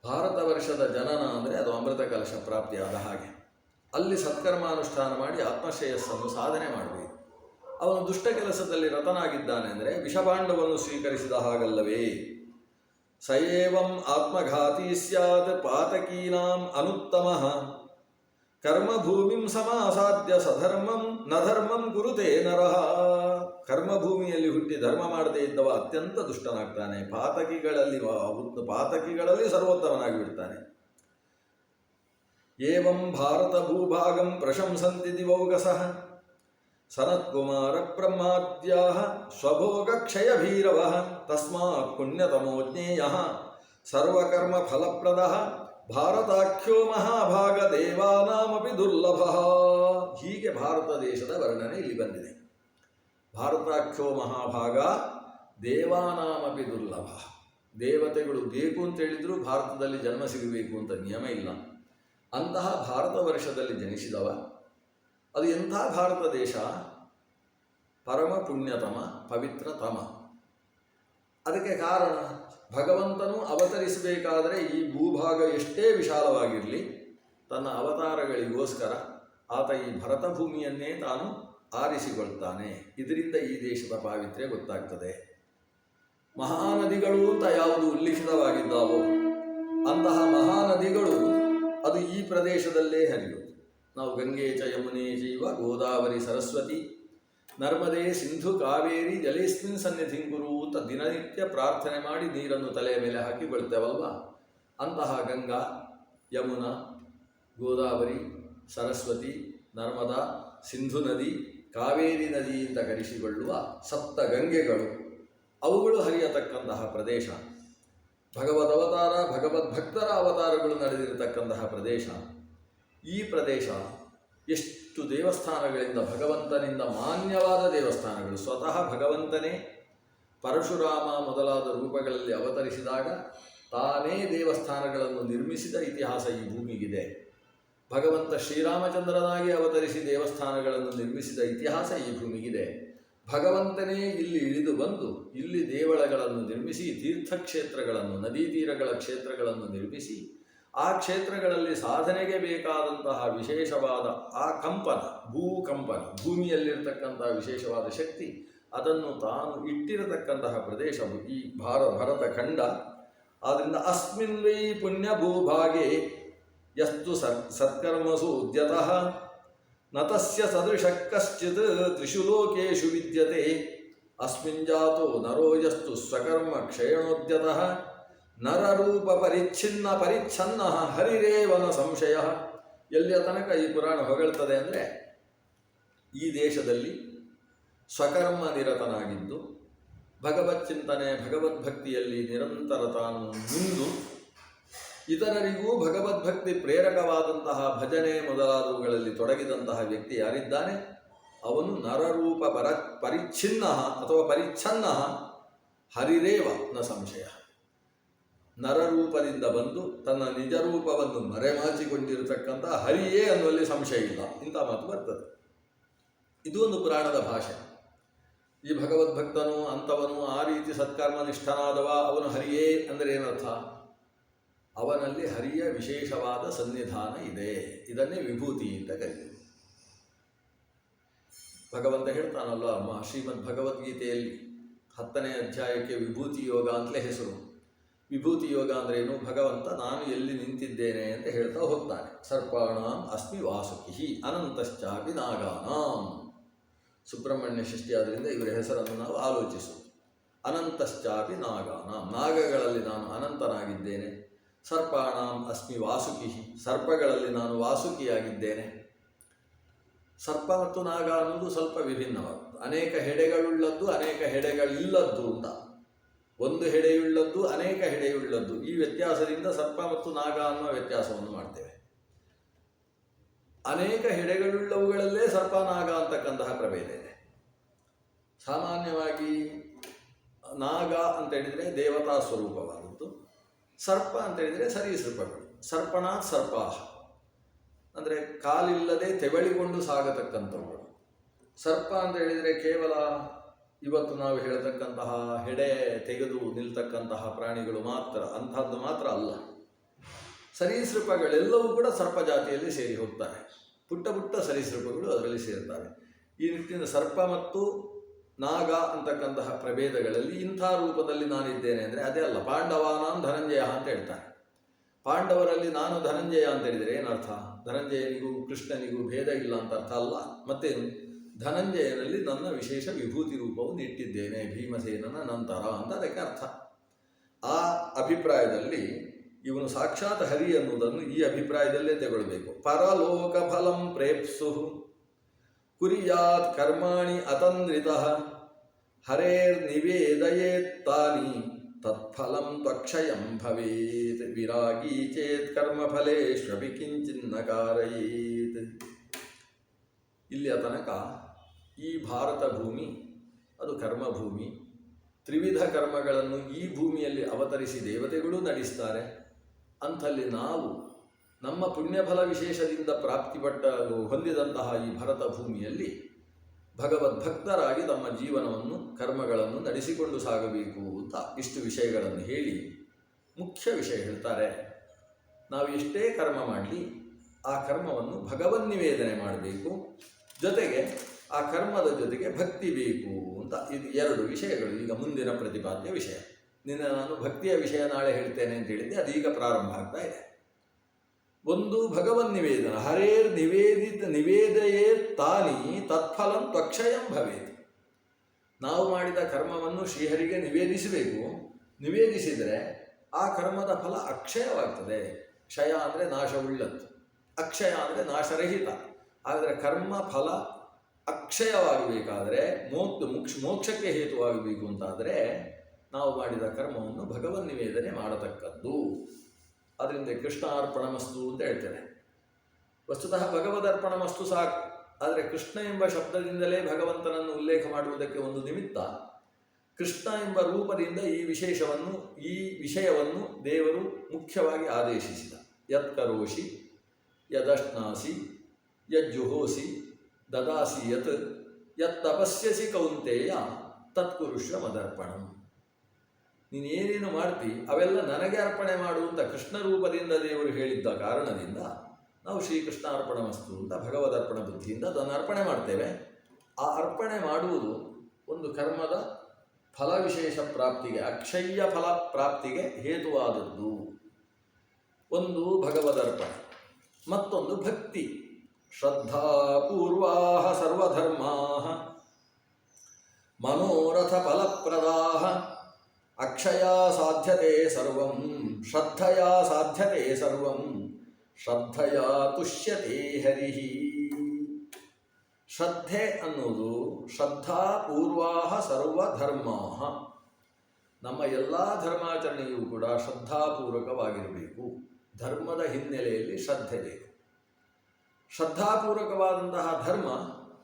ಭಾರತ ವರ್ಷದ ಜನನ ಅಂದರೆ ಅದು ಅಮೃತ ಕಲಶ ಪ್ರಾಪ್ತಿಯಾದ ಹಾಗೆ. ಅಲ್ಲಿ ಸತ್ಕರ್ಮಾನುಷ್ಠಾನ ಮಾಡಿ ಆತ್ಮಶ್ರೇಯಸ್ಸನ್ನು ಸಾಧನೆ ಮಾಡಬೇಕು. ಅವನು ದುಷ್ಟ ಕೆಲಸದಲ್ಲಿ ರತನಾಗಿದ್ದಾನೆ ಅಂದರೆ ವಿಷಭಾಂಡವನ್ನು ಸ್ವೀಕರಿಸಿದ ಹಾಗಲ್ಲವೇ. ಸಯೇವಂ ಆತ್ಮಘಾತಿ ಸ್ಯಾತ್ ಪಾತಕೀನಾಂ ಅನುತ್ತಮಃ ಕರ್ಮಭೂಮಿಂ ಸಮಾಸಾದ್ಯ ಸಧರ್ಮಂ ನಧರ್ಮಂ ಕುರುತೆ ನರಃ. ಕರ್ಮಭೂಮಿಯಲ್ಲಿ ಹುಟ್ಟಿ ಧರ್ಮ ಮಾಡದೇ ಇದ್ದವ ಅತ್ಯಂತ ದುಷ್ಟನಾಗ್ತಾನೆ. ಪಾತಕಿಗಳಲ್ಲಿ ಸರ್ವೋತ್ತಮನಾಗಿ ಬಿಡ್ತಾನೆ. ಏವಂ ಭಾರತ ಭೂಭಾಗಂ ಪ್ರಶಂಸಂತಿ ದಿವೌಗಸಃ ಸನತ್ಕುಮಾರ ಬ್ರಹ್ಮಾದ್ಯಾಃ ಸ್ವಭೋಗ ಕ್ಷಯಭೀರವಃ ತಸ್ಮಾತ್ ಪುಣ್ಯತಮೋ ಜ್ಞೇಯಃ ಸರ್ವಕರ್ಮ ಫಲಪ್ರದಃ ಭಾರತಾಖ್ಯೋ ಮಹಾಭಾಗ ದೇವಾನಾಮಪಿ ದುರ್ಲಭಃ. ಹೀಗೆ ಭಾರತ ದೇಶದ ವರ್ಣನೆ ಇಲ್ಲಿ ಬಂದಿದೆ. ಭಾರತಾಖ್ಯೋ ಮಹಾಭಾಗ ದೇವಾನಾಮಪಿ ದುರ್ಲಭ. ದೇವತೆಗಳು ಬೇಕು ಅಂತ ಹೇಳಿದ್ರು ಭಾರತದಲ್ಲಿ ಜನ್ಮ ಸಿಗಬೇಕು ಅಂತ ನಿಯಮ ಇಲ್ಲ. ಅಂತಹ ಭಾರತ ವರ್ಷದಲ್ಲಿ ಜನಿಸಿದವ. ಅದು ಎಂಥ ಭಾರತ ದೇಶ, ಪರಮ ಪುಣ್ಯತಮ ಪವಿತ್ರತಮ. ಅದಕ್ಕೆ ಕಾರಣ ಭಗವಂತನು ಅವತರಿಸಬೇಕಾದರೆ ಈ ಭೂಭಾಗ ಎಷ್ಟೇ ವಿಶಾಲವಾಗಿರಲಿ, ತನ್ನ ಅವತಾರಗಳಿಗೋಸ್ಕರ ಆತ ಈ ಭರತ ಭೂಮಿಯನ್ನೇ ತಾನು ಆರಿಸಿಕೊಳ್ತಾನೆ. ಇದರಿಂದ ಈ ದೇಶದ ಪಾವಿತ್ರ್ಯ ಗೊತ್ತಾಗ್ತದೆ. ಮಹಾನದಿಗಳು ಅಂತ ಯಾವುದು ಉಲ್ಲೇಖಿತವಾಗಿದ್ದಾವೋ ಅಂತಹ ಮಹಾನದಿಗಳು ಅದು ಈ ಪ್ರದೇಶದಲ್ಲೇ ಹರಿಯುವುದು. ನಾವು ಗಂಗೆ ಚ ಯಮುನೆ ಚೈವ ಗೋದಾವರಿ ಸರಸ್ವತಿ ನರ್ಮದೆ ಸಿಂಧು ಕಾವೇರಿ ಜಲೇಸ್ಮಿನ್ ಸನ್ನಿಧಿಂ ಕುರು ಅಂತ ದಿನನಿತ್ಯ ಪ್ರಾರ್ಥನೆ ಮಾಡಿ ನೀರನ್ನು ತಲೆಯ ಮೇಲೆ ಹಾಕಿಕೊಳ್ತೇವಲ್ವ. ಅಂತಹ ಗಂಗಾ, ಯಮುನಾ, ಗೋದಾವರಿ, ಸರಸ್ವತಿ, ನರ್ಮದಾ, ಸಿಂಧು ನದಿ, ಕಾವೇರಿ ನದಿ ಅಂತ ಕರೆಸಿಕೊಳ್ಳುವ ಸಪ್ತ ಗಂಗೆಗಳು, ಅವುಗಳು ಹರಿಯತಕ್ಕಂತಹ ಪ್ರದೇಶ. ಭಗವದವತಾರ ಭಗವದ್ಭಕ್ತರ ಅವತಾರಗಳು ನಡೆದಿರತಕ್ಕಂತಹ ಪ್ರದೇಶ. ಈ ಪ್ರದೇಶ ಎಷ್ಟು ದೇವಸ್ಥಾನಗಳಿಂದ ಭಗವಂತನಿಂದ ಮಾನ್ಯವಾದ ದೇವಸ್ಥಾನಗಳು. ಸ್ವತಃ ಭಗವಂತನೇ ಪರಶುರಾಮ ಮೊದಲಾದ ರೂಪಗಳಲ್ಲಿ ಅವತರಿಸಿದಾಗ ತಾನೇ ದೇವಸ್ಥಾನಗಳನ್ನು ನಿರ್ಮಿಸಿದ ಇತಿಹಾಸ ಈ ಭೂಮಿಗಿದೆ. ಭಗವಂತ ಶ್ರೀರಾಮಚಂದ್ರನಾಗಿ ಅವತರಿಸಿ ದೇವಸ್ಥಾನಗಳನ್ನು ನಿರ್ಮಿಸಿದ ಇತಿಹಾಸ ಈ ಭೂಮಿಗಿದೆ. ಭಗವಂತನೇ ಇಲ್ಲಿ ಇಳಿದು ಬಂದು ಇಲ್ಲಿ ದೇವಳಗಳನ್ನು ನಿರ್ಮಿಸಿ, ತೀರ್ಥಕ್ಷೇತ್ರಗಳನ್ನು, ನದೀ ತೀರಗಳ ಕ್ಷೇತ್ರಗಳನ್ನು ನಿರ್ಮಿಸಿ, ಆ ಕ್ಷೇತ್ರಗಳಲ್ಲಿ ಸಾಧನೆಗೆ ಬೇಕಾದಂತಹ ವಿಶೇಷವಾದ ಆ ಕಂಪನ, ಭೂಕಂಪನ, ಭೂಮಿಯಲ್ಲಿರ್ತಕ್ಕಂತಹ ವಿಶೇಷವಾದ ಶಕ್ತಿ, ಅದನ್ನು ತಾನು ಇಟ್ಟಿರತಕ್ಕಂತಹ ಪ್ರದೇಶವು ಈ ಭರತ ಖಂಡ. ಆದ್ದರಿಂದ ಅಸ್ಮಿನ್ ವೈ ಪುಣ್ಯ ಭೂಭಾಗೆ ಯಸ್ತು ಸತ್ಕರ್ಮಸು ಉದ್ಯತಃ ನ ತಸ್ಯ ಸದೃಶ ಕಶ್ಚಿತ್ ತ್ರಿಷು ಲೋಕೇಶು ವಿದ್ಯತೆ ಅಸ್ಮಿನ್ ಜಾತೋ ನರೋ ಯಸ್ತು ಸ್ವಕರ್ಮ ಕ್ಷಯಣೋದ್ಯತಃ ನರರೂಪ ಪರಿಚ್ಛಿನ್ನ ಪರಿಚ್ಛನ್ನ ಹರಿರೇವನ ಸಂಶಯ. ಎಲ್ಲಿಯ ತನಕ ಈ ಪುರಾಣ ಹೊಗಳ್ತದೆ ಅಂದರೆ, ಈ ದೇಶದಲ್ಲಿ ಸ್ವಕರ್ಮ ನಿರತನಾಗಿದ್ದು ಭಗವಚ್ಚಿಂತನೆ ಭಗವದ್ಭಕ್ತಿಯಲ್ಲಿ ನಿರಂತರ ತಾನು ಮುಂದು ಇತರರಿಗೂ ಭಗವದ್ಭಕ್ತಿ ಪ್ರೇರಕವಾದಂತಹ ಭಜನೆ ಮೊದಲಾದವುಗಳಲ್ಲಿ ತೊಡಗಿದಂತಹ ವ್ಯಕ್ತಿ ಯಾರಿದ್ದಾನೆ, ಅವನು ನರರೂಪ ಪರಿಚ್ಛಿನ್ನ ಅಥವಾ ಪರಿಚ್ಛನ್ನ ಹರಿರೇವ ನ ಸಂಶಯ. ನರರೂಪದಿಂದ ಬಂದು ತನ್ನ ನಿಜರೂಪವನ್ನು ಮರೆಮಾಚಿಕೊಂಡಿರತಕ್ಕಂಥ ಹರಿಯೇ ಅನ್ನುವಲ್ಲಿ ಸಂಶಯ ಇಲ್ಲ. ಇಂಥ ಮಾತು ಬರ್ತದೆ. ಇದು ಒಂದು ಪುರಾಣದ ಭಾಷೆ. ಈ ಭಗವದ್ಭಕ್ತನು ಅಂಥವನು ಆ ರೀತಿ ಸತ್ಕರ್ಮನಿಷ್ಠನಾದವ ಅವನು ಹರಿಯೇ ಅಂದರೆ ಏನರ್ಥ? ಅವನಲ್ಲಿ ಹರಿಯ ವಿಶೇಷವಾದ ಸನ್ನಿಧಾನ ಇದೆ. ಇದನ್ನೇ ವಿಭೂತಿ ಅಂತ ಕರೀತೀವಿ. ಭಗವಂತ ಹೇಳ್ತಾನಲ್ವ ಶ್ರೀಮದ್ ಭಗವದ್ಗೀತೆಯಲ್ಲಿ 10ನೇ ಅಧ್ಯಾಯಕ್ಕೆ ವಿಭೂತಿ ಯೋಗ ಅಂತಲೇ ಹೆಸರು. ವಿಭೂತಿ ಯೋಗ ಅಂದ್ರೇನು? ಭಗವಂತ ನಾನು ಎಲ್ಲಿ ನಿಂತಿದ್ದೇನೆ ಅಂತ ಹೇಳ್ತಾ ಹೋಗ್ತಾನೆ. ಸರ್ಪಾಣಾಂ ಅಸ್ಮಿ ವಾಸುಕಿ ಅನಂತಶ್ಚಾಪಿ ನಾಗಾನಾಂ. ಸುಬ್ರಹ್ಮಣ್ಯ ಷಷ್ಠಿ ಆದ್ದರಿಂದ ಇವರ ಹೆಸರನ್ನು ನಾವು ಆಲೋಚಿಸುವುದು. ಅನಂತಶ್ಚಾಪಿ ನಾಗಾನಾಂ, ನಾಗಗಳಲ್ಲಿ ನಾನು ಅನಂತನಾಗಿದ್ದೇನೆ. ಸರ್ಪಾಣಾಂ ಅಸ್ಮಿ ವಾಸುಕಿ, ಸರ್ಪಗಳಲ್ಲಿ ನಾನು ವಾಸುಕಿಯಾಗಿದ್ದೇನೆ. ಸರ್ಪ ಮತ್ತು ನಾಗ ಅನ್ನೋದು ಸ್ವಲ್ಪ ವಿಭಿನ್ನವಾದದ್ದು. ಅನೇಕ ಹೆಡೆಗಳುಳ್ಳದ್ದು, ಅನೇಕ ಹೆಡೆಗಳಿಲ್ಲದ್ದು ಅಂತ. ಒಂದು ಹೆಡೆಯುಳ್ಳದ್ದು, ಅನೇಕ ಹೆಡೆಯುಳ್ಳದ್ದು. ಈ ವ್ಯತ್ಯಾಸದಿಂದ ಸರ್ಪ ಮತ್ತು ನಾಗ ಅನ್ನುವ ವ್ಯತ್ಯಾಸವನ್ನು ಮಾಡ್ತೇವೆ. ಅನೇಕ ಹೆಡೆಗಳುಳ್ಳವುಗಳಲ್ಲೇ ಸರ್ಪ ನಾಗ ಅಂತಕ್ಕಂತಹ ಪ್ರಭೇದ ಇದೆ. ಸಾಮಾನ್ಯವಾಗಿ ನಾಗ ಅಂತ ಹೇಳಿದರೆ ದೇವತಾ ಸ್ವರೂಪವಾದದ್ದು. ಸರ್ಪ ಅಂತ ಹೇಳಿದರೆ ಸರೀಸೃಪಗಳು. ಸರ್ಪಣಾತ್ ಸರ್ಪಾಹ ಅಂದರೆ ಕಾಲಿಲ್ಲದೆ ತೆವಳಿಕೊಂಡು ಸಾಗತಕ್ಕಂಥವುಗಳು. ಸರ್ಪ ಅಂತ ಹೇಳಿದರೆ ಕೇವಲ ಇವತ್ತು ನಾವು ಹೇಳತಕ್ಕಂತಹ ಹೆಡೆ ತೆಗೆದು ನಿಲ್ತಕ್ಕಂತಹ ಪ್ರಾಣಿಗಳು ಮಾತ್ರ, ಅಂಥದ್ದು ಮಾತ್ರ ಅಲ್ಲ. ಸರೀಸೃಪಗಳೆಲ್ಲವೂ ಕೂಡ ಸರ್ಪ ಜಾತಿಯಲ್ಲಿ ಸೇರಿ ಹೋಗ್ತಾರೆ. ಪುಟ್ಟ ಪುಟ್ಟ ಸರೀಸೃಪಗಳು ಅದರಲ್ಲಿ ಸೇರ್ತಾರೆ. ಈ ನಿಟ್ಟಿನ ಸರ್ಪ ಮತ್ತು ನಾಗ ಅಂತಕ್ಕಂತಹ ಪ್ರಭೇದಗಳಲ್ಲಿ ಇಂಥ ರೂಪದಲ್ಲಿ ನಾನಿದ್ದೇನೆ ಅಂದರೆ ಅದೇ ಅಲ್ಲ. ಪಾಂಡವಾನಾಂ ಧನಂಜಯ ಅಂತ ಹೇಳ್ತಾರೆ. ಪಾಂಡವರಲ್ಲಿ ನಾನು ಧನಂಜಯ ಅಂತ ಹೇಳಿದರೆ ಏನರ್ಥ? ಧನಂಜಯನಿಗೂ ಕೃಷ್ಣನಿಗೂ ಭೇದ ಇಲ್ಲ ಅಂತ ಅರ್ಥ ಅಲ್ಲ. ಮತ್ತೇನು? ಧನಂಜಯನಲ್ಲಿ ನನ್ನ ವಿಶೇಷ ವಿಭೂತಿ ರೂಪವನ್ನು ಇಟ್ಟಿದ್ದೇನೆ ಭೀಮಸೇನನ ನಂತರ ಅಂತ ಅದಕ್ಕೆ ಅರ್ಥ. ಆ ಅಭಿಪ್ರಾಯದಲ್ಲಿ ಇವನು ಸಾಕ್ಷಾತ್ ಹರಿ ಅನ್ನುವುದನ್ನು ಈ ಅಭಿಪ್ರಾಯದಲ್ಲೇ ತಗೊಳ್ಬೇಕು. ಪರಲೋಕ ಫಲಂ ಪ್ರೇಪ್ಸು ಕುರಿಯಾತ್ ಕರ್ಮಾಣಿ ಅತಂದ್ರಿತಃ ಹರೇರ್ ನಿವೇದಯೇತ್ತಾನಿ ತತ್ಫಲಂ ತ್ವಕ್ಷಯಂ ಭವೇತ್ ವಿರಾಗೀ ಚೇತ್ ಕರ್ಮಫಲೇಶ್ವಪಿ ಕಿಂಚಿನ್ನ ಕಾರಯೇತ್. ಇಲ್ಲಿಯ ತನಕ ಈ ಭಾರತ ಭೂಮಿ ಅದು ಕರ್ಮಭೂಮಿ. ತ್ರಿವಿಧ ಕರ್ಮಗಳನ್ನು ಈ ಭೂಮಿಯಲ್ಲಿ ಅವತರಿಸಿ ದೇವತೆಗಳು ನಡೆಸ್ತಾರೆ. ಅಂಥಲ್ಲಿ ನಾವು ನಮ್ಮ ಪುಣ್ಯಫಲ ವಿಶೇಷದಿಂದ ಹೊಂದಿದಂತಹ ಈ ಭರತ ಭೂಮಿಯಲ್ಲಿ ಭಗವದ್ಭಕ್ತರಾಗಿ ನಮ್ಮ ಜೀವನವನ್ನು ಕರ್ಮಗಳನ್ನು ನಡೆಸಿಕೊಂಡು ಸಾಗಬೇಕು ಅಂತ ಇಷ್ಟು ವಿಷಯಗಳನ್ನು ಹೇಳಿ ಮುಖ್ಯ ವಿಷಯ ಹೇಳ್ತಾರೆ. ನಾವು ಎಷ್ಟೇ ಕರ್ಮ ಮಾಡಲಿ ಆ ಕರ್ಮವನ್ನು ಭಗವನ್ನಿವೇದನೆ ಮಾಡಬೇಕು. ಜೊತೆಗೆ ಆ ಕರ್ಮದ ಜೊತೆಗೆ ಭಕ್ತಿ ಬೇಕು ಅಂತ. ಇದು 2 ವಿಷಯಗಳು ಈಗ ಮುಂದಿನ ಪ್ರತಿಪಾದ್ಯ ವಿಷಯ. ನಿನ್ನೆ ನಾನು ಭಕ್ತಿಯ ವಿಷಯ ನಾಳೆ ಹೇಳ್ತೇನೆ ಅಂತ ಹೇಳಿದ್ದೆ, ಅದೀಗ ಪ್ರಾರಂಭ ಆಗ್ತಾ ಇದೆ. ಒಂದು ಭಗವನ್ನಿವೇದನ, ಹರೇರ್ ನಿವೇದಯೇ ತಾನಿ ತತ್ಫಲಂ ತ್ವಕ್ಷಯಂ ಭವೇತ್. ನಾವು ಮಾಡಿದ ಕರ್ಮವನ್ನು ಶ್ರೀಹರಿಗೆ ನಿವೇದಿಸಬೇಕು. ನಿವೇದಿಸಿದರೆ ಆ ಕರ್ಮದ ಫಲ ಅಕ್ಷಯವಾಗ್ತದೆ. ಕ್ಷಯ ಅಂದರೆ ನಾಶವುಳ್ಳದ್ದು, ಅಕ್ಷಯ ಅಂದರೆ ನಾಶರಹಿತ. ಆದರೆ ಕರ್ಮ ಫಲ ಅಕ್ಷಯವಾಗಬೇಕಾದರೆ ಮೋಕ್ಷಕ್ಕೆ ಹೇತುವಾಗಬೇಕು ಅಂತಾದರೆ ನಾವು ಮಾಡಿದ ಕರ್ಮವನ್ನು ಭಗವನ್ನಿವೇದನೆ ಮಾಡತಕ್ಕದ್ದು. ಅದರಿಂದ ಕೃಷ್ಣಾರ್ಪಣಮಸ್ತು ಅಂತ ಹೇಳ್ತೇನೆ. ವಸ್ತುತಃ ಭಗವದರ್ಪಣಮಸ್ತು ಸಾಕು. ಆದರೆ ಕೃಷ್ಣ ಎಂಬ ಶಬ್ದದಿಂದಲೇ ಭಗವಂತನನ್ನು ಉಲ್ಲೇಖ ಮಾಡುವುದಕ್ಕೆ ಒಂದು ನಿಮಿತ್ತ. ಕೃಷ್ಣ ಎಂಬ ರೂಪದಿಂದ ಈ ವಿಷಯವನ್ನು ದೇವರು ಮುಖ್ಯವಾಗಿ ಆದೇಶಿಸಿದ. ಯತ್ಕರೋಷಿ ಯದಶ್ನಾಸಿ ಯಜ್ಜುಹೋಸಿ ದದಾಸಿ ಯತ್ ತಪಸ್ಯಸಿ ಕೌಂತೆಯ ತತ್ಕುರುಷ್ವ ಮದರ್ಪಣಂ. ನೀನೇನೇನು ಮಾಡ್ತಿ ಅವೆಲ್ಲ ನನಗೆ ಅರ್ಪಣೆ ಮಾಡುವಂಥ ಕೃಷ್ಣ ರೂಪದಿಂದ ದೇವರು ಹೇಳಿದ್ದ ಕಾರಣದಿಂದ ನಾವು ಶ್ರೀಕೃಷ್ಣ ಅರ್ಪಣಮಸ್ತು ಅಂತ ಭಗವದರ್ಪಣ ಬುದ್ಧಿಯಿಂದ ಅದನ್ನು ಅರ್ಪಣೆ ಮಾಡ್ತೇವೆ. ಆ ಅರ್ಪಣೆ ಮಾಡುವುದು ಒಂದು ಕರ್ಮದ ಫಲವಿಶೇಷ ಪ್ರಾಪ್ತಿಗೆ, ಅಕ್ಷಯ್ಯ ಫಲ ಪ್ರಾಪ್ತಿಗೆ ಹೇತುವಾದದ್ದು. ಒಂದು ಭಗವದರ್ಪಣೆ, ಮತ್ತೊಂದು ಭಕ್ತಿ. ಶ್ರದ್ಧಾಪೂರ್ವಾಃ ಸರ್ವಧರ್ಮಾಃ ಮನೋರಥ ಫಲಪ್ರದಾಃ ಅಕ್ಷಯಾ ಸಾಧ್ಯತೆ ಸರ್ವಂ ಶ್ರದ್ಧಯಾ ಸಾಧ್ಯತೆ ಸರ್ವಂ ಶ್ರದ್ಧಯಾ ತುಷ್ಯತೆ ಹರಿಃ. ಶ್ರದ್ಧೆ ಅನ್ನೋದು ಶ್ರದ್ಧಾಪೂರ್ವಾಃ ಸರ್ವಧರ್ಮಾಃ. ನಮ್ಮ ಎಲ್ಲ ಧರ್ಮಾಚರಣೆಯೂ ಕೂಡ ಶ್ರದ್ಧಾಪೂರ್ವಕವಾಗಿರಬೇಕು. ಧರ್ಮದ ಹಿನ್ನೆಲೆಯಲ್ಲಿ ಶ್ರದ್ಧೆ ಬೇಕು. ಶ್ರದ್ಧಾಪೂರ್ವಕವಾದಂತಹ ಧರ್ಮ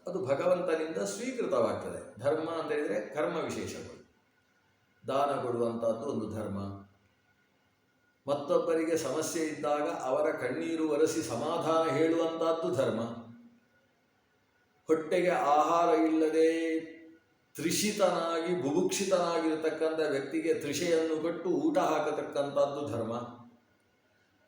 ಅದು ಭಗವಂತನಿಂದ ಸ್ವೀಕೃತವಾಗ್ತದೆ. ಧರ್ಮ ಅಂತ ಹೇಳಿದರೆ ಕರ್ಮ ವಿಶೇಷಗಳು. ದಾನ ಕೊಡುವಂಥದ್ದು ಒಂದು ಧರ್ಮ. ಮತ್ತೊಬ್ಬರಿಗೆ ಸಮಸ್ಯೆ ಇದ್ದಾಗ ಅವರ ಕಣ್ಣೀರು ಒರೆಸಿ ಸಮಾಧಾನ ಹೇಳುವಂಥದ್ದು ಧರ್ಮ. ಹೊಟ್ಟೆಗೆ ಆಹಾರ ಇಲ್ಲದೆ ತ್ರಿಷಿತನಾಗಿ ಬುಭುಕ್ಷಿತನಾಗಿರತಕ್ಕಂಥ ವ್ಯಕ್ತಿಗೆ ತ್ರಿಷೆಯನ್ನು ಕೊಟ್ಟು ಊಟ ಹಾಕತಕ್ಕಂಥದ್ದು ಧರ್ಮ.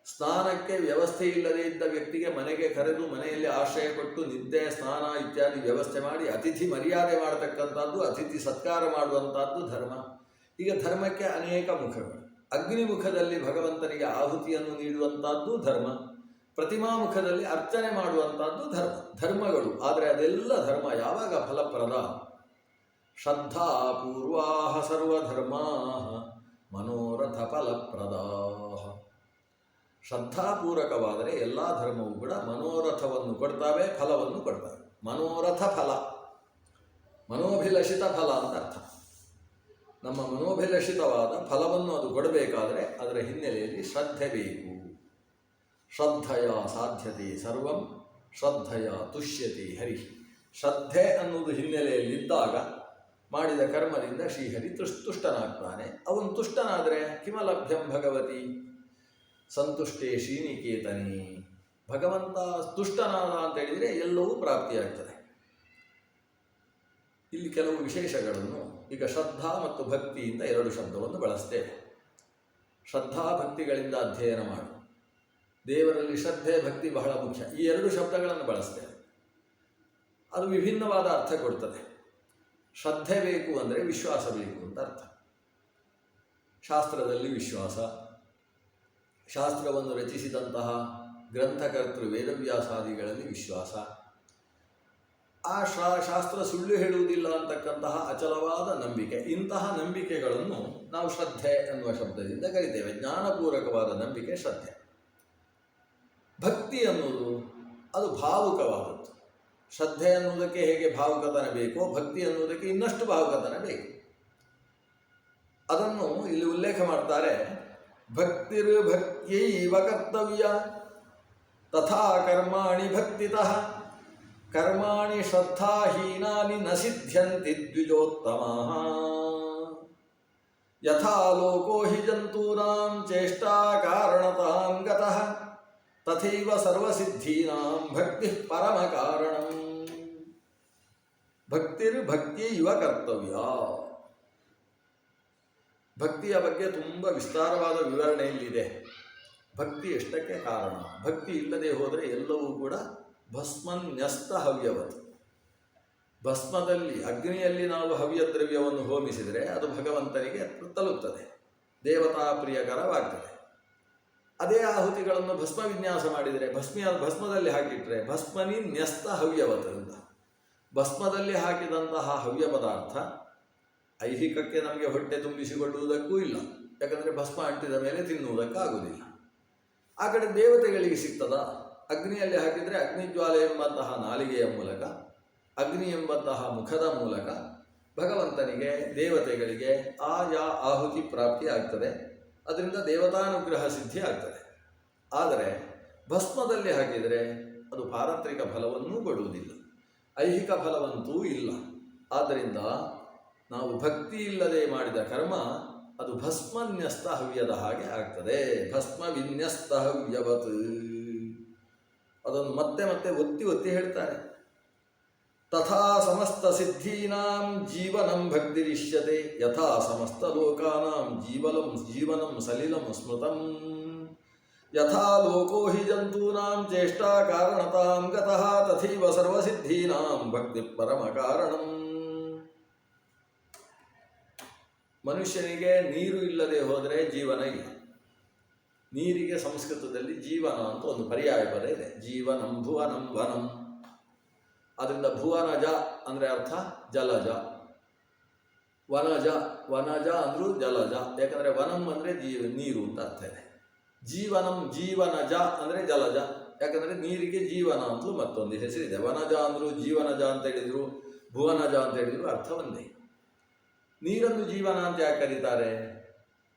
ಸ್ನಾನಕ್ಕೆ ವ್ಯವಸ್ಥೆ ಇಲ್ಲದೇ ಇದ್ದ ವ್ಯಕ್ತಿಗೆ ಮನೆಗೆ ಕರೆದು ಮನೆಯಲ್ಲಿ ಆಶ್ರಯ ಕೊಟ್ಟು ನಿದ್ದೆ ಸ್ನಾನ ಇತ್ಯಾದಿ ವ್ಯವಸ್ಥೆ ಮಾಡಿ ಅತಿಥಿ ಮರ್ಯಾದೆ ಮಾಡತಕ್ಕಂಥದ್ದು, ಅತಿಥಿ ಸತ್ಕಾರ ಮಾಡುವಂಥದ್ದು ಧರ್ಮ. ಈಗ ಧರ್ಮಕ್ಕೆ ಅನೇಕ ಮುಖಗಳು. ಅಗ್ನಿಮುಖದಲ್ಲಿ ಭಗವಂತನಿಗೆ ಆಹುತಿಯನ್ನು ನೀಡುವಂಥದ್ದು ಧರ್ಮ, ಪ್ರತಿಮಾಮುಖದಲ್ಲಿ ಅರ್ಚನೆ ಮಾಡುವಂಥದ್ದು ಧರ್ಮಗಳು. ಆದರೆ ಅದೆಲ್ಲ ಧರ್ಮ ಯಾವಾಗ ಫಲಪ್ರದ? ಶ್ರದ್ಧಾ ಪೂರ್ವಾ ಸರ್ವಧರ್ಮಾ ಮನೋರಥ ಫಲಪ್ರದ. ಶ್ರದ್ಧಾಪೂರ್ವಕವಾದರೆ ಎಲ್ಲ ಧರ್ಮವೂ ಕೂಡ ಮನೋರಥವನ್ನು ಕೊಡ್ತಾವೆ, ಫಲವನ್ನು ಕೊಡ್ತವೆ. ಮನೋರಥ ಫಲ, ಮನೋಭಿಲಷಿತ ಫಲ ಅಂತ ಅರ್ಥ. ನಮ್ಮ ಮನೋಭಿಲಷಿತವಾದ ಫಲವನ್ನು ಅದು ಕೊಡಬೇಕಾದರೆ ಅದರ ಹಿನ್ನೆಲೆಯಲ್ಲಿ ಶ್ರದ್ಧೆ ಬೇಕು. ಶ್ರದ್ಧೆಯ ಸಾಧ್ಯತೆ ಸರ್ವಂ ಶ್ರದ್ಧೆಯ ತುಷ್ಯತೆ ಹರಿ. ಶ್ರದ್ಧೆ ಅನ್ನುವುದು ಹಿನ್ನೆಲೆಯಲ್ಲಿದ್ದಾಗ ಮಾಡಿದ ಕರ್ಮದಿಂದ ಶ್ರೀಹರಿ ತುಷ್ಟನಾಗ್ತಾನೆ. ಅವನು ತುಷ್ಟನಾದರೆ ಕಿಮಲಭ್ಯಂ ಭಗವತಿ ಸಂತುಷ್ಟೇ ಶ್ರೀನಿಕೇತನಿ. ಭಗವಂತ ತುಷ್ಟನಾದ ಅಂತ ಹೇಳಿದರೆ ಎಲ್ಲವೂ ಪ್ರಾಪ್ತಿಯಾಗ್ತದೆ. ಇಲ್ಲಿ ಕೆಲವು ವಿಶೇಷಗಳನ್ನು, ಈಗ ಶ್ರದ್ಧಾ ಮತ್ತು ಭಕ್ತಿಯಿಂದ ಎರಡು ಶಬ್ದವನ್ನು ಬಳಸ್ತೇವೆ. ಶ್ರದ್ಧಾ ಭಕ್ತಿಗಳಿಂದ ಅಧ್ಯಯನ ಮಾಡು. ದೇವರಲ್ಲಿ ಶ್ರದ್ಧೆ ಭಕ್ತಿ ಬಹಳ ಮುಖ್ಯ. ಈ ಎರಡು ಶಬ್ದಗಳನ್ನು ಬಳಸ್ತೇವೆ. ಅದು ವಿಭಿನ್ನವಾದ ಅರ್ಥ ಕೊಡ್ತದೆ. ಶ್ರದ್ಧೆ ಬೇಕು ಅಂದರೆ ವಿಶ್ವಾಸ ಬೇಕು ಅಂತ ಅರ್ಥ. ಶಾಸ್ತ್ರದಲ್ಲಿ ವಿಶ್ವಾಸ, ಶಾಸ್ತ್ರವನ್ನು ರಚಿಸಿದಂತಹ ಗ್ರಂಥಕರ್ತೃ ವೇದವ್ಯಾಸಾದಿಗಳಲ್ಲಿ ವಿಶ್ವಾಸ, ಆ ಶಾಸ್ತ್ರ ಸುಳ್ಳು ಹೇಳುವುದಿಲ್ಲ ಅಂತಕ್ಕಂತಹ ಅಚಲವಾದ ನಂಬಿಕೆ. ಇಂತಹ ನಂಬಿಕೆಗಳನ್ನು ನಾವು ಶ್ರದ್ಧೆ ಎನ್ನುವ ಶಬ್ದದಿಂದ ಕರಿತೇವೆ. ಜ್ಞಾನಪೂರ್ವಕವಾದ ನಂಬಿಕೆ ಶ್ರದ್ಧೆ. ಭಕ್ತಿ ಅನ್ನುವುದು ಅದು ಭಾವುಕವಾದದ್ದು. ಶ್ರದ್ಧೆ ಅನ್ನುವುದಕ್ಕೆ ಹೇಗೆ ಭಾವುಕತನ ಬೇಕೋ, ಭಕ್ತಿ ಅನ್ನುವುದಕ್ಕೆ ಇನ್ನಷ್ಟು ಭಾವುಕತನ ಬೇಕು. ಅದನ್ನು ಇಲ್ಲಿ ಉಲ್ಲೇಖ ಮಾಡ್ತಾರೆ. ಭಕ್ತಿರ್ಭಕ್ತ್ಯೈವ ಕರ್ತವ್ಯ ತಥಾ ಕರ್ಮಾಣಿ ಭಕ್ತಿತಃ ಕರ್ಮಾಣಿ ಶ್ರದ್ಧಾಹೀನಾನಿ ನ ಸಿದ್ಧ್ಯಂತಿ ದ್ವಿಜೋತ್ತಮಃ. ಯಥಾ ಲೋಕೋ ಹಿ ಜಂತೂನಾಂ ಚೇಷ್ಟಾ ಕಾರಣತಾಂ ಗತಃ ತಥೈವ ಸರ್ವಸಿದ್ಧೀನಾಂ ಭಕ್ತಿ ಪರಮ ಕಾರಣಂ. ಭಕ್ತಿರ್ಭಕ್ತ್ಯೈವ ಕರ್ತವ್ಯ. ಭಕ್ತಿಯ ಬಗ್ಗೆ ತುಂಬ ವಿಸ್ತಾರವಾದ ವಿವರಣೆ ಇಲ್ಲಿದೆ. ಭಕ್ತಿ ಎಷ್ಟಕ್ಕೆ ಕಾರಣ? ಭಕ್ತಿ ಇಲ್ಲದೆ ಹೋದರೆ ಎಲ್ಲವೂ ಕೂಡ ಭಸ್ಮನ್ಯಸ್ತ ಹವ್ಯವತ್. ಭಸ್ಮದಲ್ಲಿ, ಅಗ್ನಿಯಲ್ಲಿ ನಾವು ಹವ್ಯ ದ್ರವ್ಯವನ್ನು ಹೋಮಿಸಿದರೆ ಅದು ಭಗವಂತನಿಗೆ ತಲುಪ್ತದೆ, ದೇವತಾ ಪ್ರಿಯಕರವಾಗ್ತದೆ. ಅದೇ ಆಹುತಿಗಳನ್ನು ಭಸ್ಮ ವಿನ್ಯಾಸ ಮಾಡಿದರೆ, ಭಸ್ಮದಲ್ಲಿ ಹಾಕಿಟ್ರೆ ಭಸ್ಮನಿ ನ್ಯಸ್ತ ಹವ್ಯವತ್ ಅಂತ. ಭಸ್ಮದಲ್ಲಿ ಹಾಕಿದಂತಹ ಹವ್ಯ ಪದಾರ್ಥ ಐಹಿಕಕ್ಕೆ ನಮಗೆ ಹೊಟ್ಟೆ ತುಂಬಿಸಿಕೊಳ್ಳುವುದಕ್ಕೂ ಇಲ್ಲ, ಯಾಕಂದರೆ ಭಸ್ಮ ಅಂಟಿದ ಮೇಲೆ ತಿನ್ನುವುದಕ್ಕಾಗುವುದಿಲ್ಲ. ಆ ಕಡೆ ದೇವತೆಗಳಿಗೆ ಸಿಗ್ತದ? ಅಗ್ನಿಯಲ್ಲಿ ಹಾಕಿದರೆ ಅಗ್ನಿಜ್ವಾಲೆ ಎಂಬಂತಹ ನಾಲಿಗೆಯ ಮೂಲಕ, ಅಗ್ನಿ ಎಂಬಂತಹ ಮುಖದ ಮೂಲಕ ಭಗವಂತನಿಗೆ, ದೇವತೆಗಳಿಗೆ ಆಯಾ ಆಹುತಿ ಪ್ರಾಪ್ತಿ ಆಗ್ತದೆ. ಅದರಿಂದ ದೇವತಾನುಗ್ರಹ ಸಿದ್ಧಿ ಆಗ್ತದೆ. ಆದರೆ ಭಸ್ಮದಲ್ಲಿ ಹಾಕಿದರೆ ಅದು ಪಾರತ್ರಿಕ ಫಲವನ್ನೂ ಕೊಡುವುದಿಲ್ಲ, ಐಹಿಕ ಫಲವಂತೂ ಇಲ್ಲ. ಆದ್ದರಿಂದ ನಾವು ಭಕ್ತಿ ಇಲ್ಲದೆ ಮಾಡಿದ ಕರ್ಮ ಅದು ಭಸ್ಮನ್ಯಸ್ತ ಹವ್ಯದ ಹಾಗೆ ಆಗ್ತದೆ. ಭಸ್ಮ ವಿನ್ಯಸ್ತ ಹವ್ಯವತ್. ಅದನ್ನು ಮತ್ತೆ ಮತ್ತೆ ಒತ್ತಿ ಒತ್ತಿ ಹೇಳ್ತಾರೆ. ತಥಾ ಸಮಸ್ತ ಸಿದ್ಧೀನಾಂ ಜೀವನಂ ಭಕ್ತಿರಿಷ್ಯತೆ ಯಥಾ ಸಮಸ್ತ ಲೋಕಾನಾಂ ಜೀವನಂ ಸಲಿಲಂ ಸ್ಮೃತಂ. ಯಥಾ ಲೋಕೋ ಹಿ ಜಂತೂನಾಂ ಚೇಷ್ಟಾ ಕಾರಣತಾಂ ಗತಃ ತಥೈವ ಸರ್ವಸಿದ್ಧೀನಾಂ ಭಕ್ತಿ ಪರಮ ಕಾರಣಂ. ಮನುಷ್ಯನಿಗೆ ನೀರು ಇಲ್ಲದೆ ಹೋದರೆ ಜೀವನ ಇಲ್ಲ. ನೀರಿಗೆ ಸಂಸ್ಕೃತದಲ್ಲಿ ಜೀವನ ಅಂತ ಒಂದು ಪರ್ಯಾಯ ಪದ ಇದೆ. ಜೀವನಂ ಭುವನಂ ವನಂ. ಅದರಿಂದ ಭುವನಜ ಅಂದರೆ ಅರ್ಥ ಜಲಜ, ವನಜ ಅಂದರೂ ಜಲಜ. ಯಾಕಂದರೆ ವನಂ ಅಂದರೆ ನೀರು ಅಂತ ಅರ್ಥ ಇದೆ. ಜೀವನಜ ಅಂದರೆ ಜಲಜ, ಯಾಕಂದರೆ ನೀರಿಗೆ ಜೀವನ ಅಂತಲೂ ಮತ್ತೊಂದು ಹೆಸರಿದೆ. ವನಜ ಅಂದರೂ ಜೀವನಜ ಅಂತ ಹೇಳಿದರು, ಭುವನಜ ಅಂತ ಹೇಳಿದರು, ಅರ್ಥ ಒಂದೇ. ನೀರನ್ನು ಜೀವನ ಅಂತ ಯಾಕೆ ಕರೀತಾರೆ?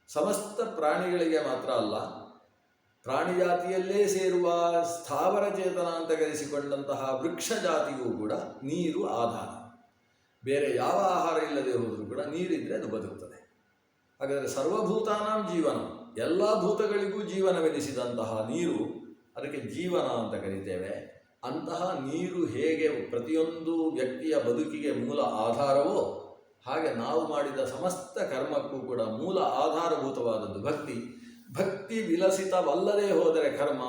ಸಮಸ್ತ ಪ್ರಾಣಿಗಳಿಗೆ ಮಾತ್ರ ಅಲ್ಲ, ಪ್ರಾಣಿ ಜಾತಿಯಲ್ಲೇ ಸೇರುವ ಸ್ಥಾವರ ಚೇತನ ಅಂತ ಕರೆಸಿಕೊಂಡಂತಹ ವೃಕ್ಷ ಜಾತಿಗೂ ಕೂಡ ನೀರು ಆಧಾರ. ಬೇರೆ ಯಾವ ಆಹಾರ ಇಲ್ಲದೆ ಹೋದರೂ ಕೂಡ ನೀರಿದ್ದರೆ ಅದು ಬದುಕ್ತದೆ. ಹಾಗಾದರೆ ಸರ್ವಭೂತಾನಾಂ ಜೀವನ, ಎಲ್ಲ ಭೂತಗಳಿಗೂ ಜೀವನವೆನಿಸಿದಂತಹ ನೀರು, ಅದಕ್ಕೆ ಜೀವನ ಅಂತ ಕರೀತೇವೆ. ಅಂತಹ ನೀರು ಹೇಗೆ ಪ್ರತಿಯೊಂದು ವ್ಯಕ್ತಿಯ ಬದುಕಿಗೆ ಮೂಲ ಆಧಾರವೋ, ಹಾಗೆ ನಾವು ಮಾಡಿದ ಸಮಸ್ತ ಕರ್ಮಕ್ಕೂ ಕೂಡ ಮೂಲ ಆಧಾರಭೂತವಾದದ್ದು ಭಕ್ತಿ. ಭಕ್ತಿ ವಿಲಸಿತವಲ್ಲದೆ ಹೋದರೆ ಕರ್ಮ,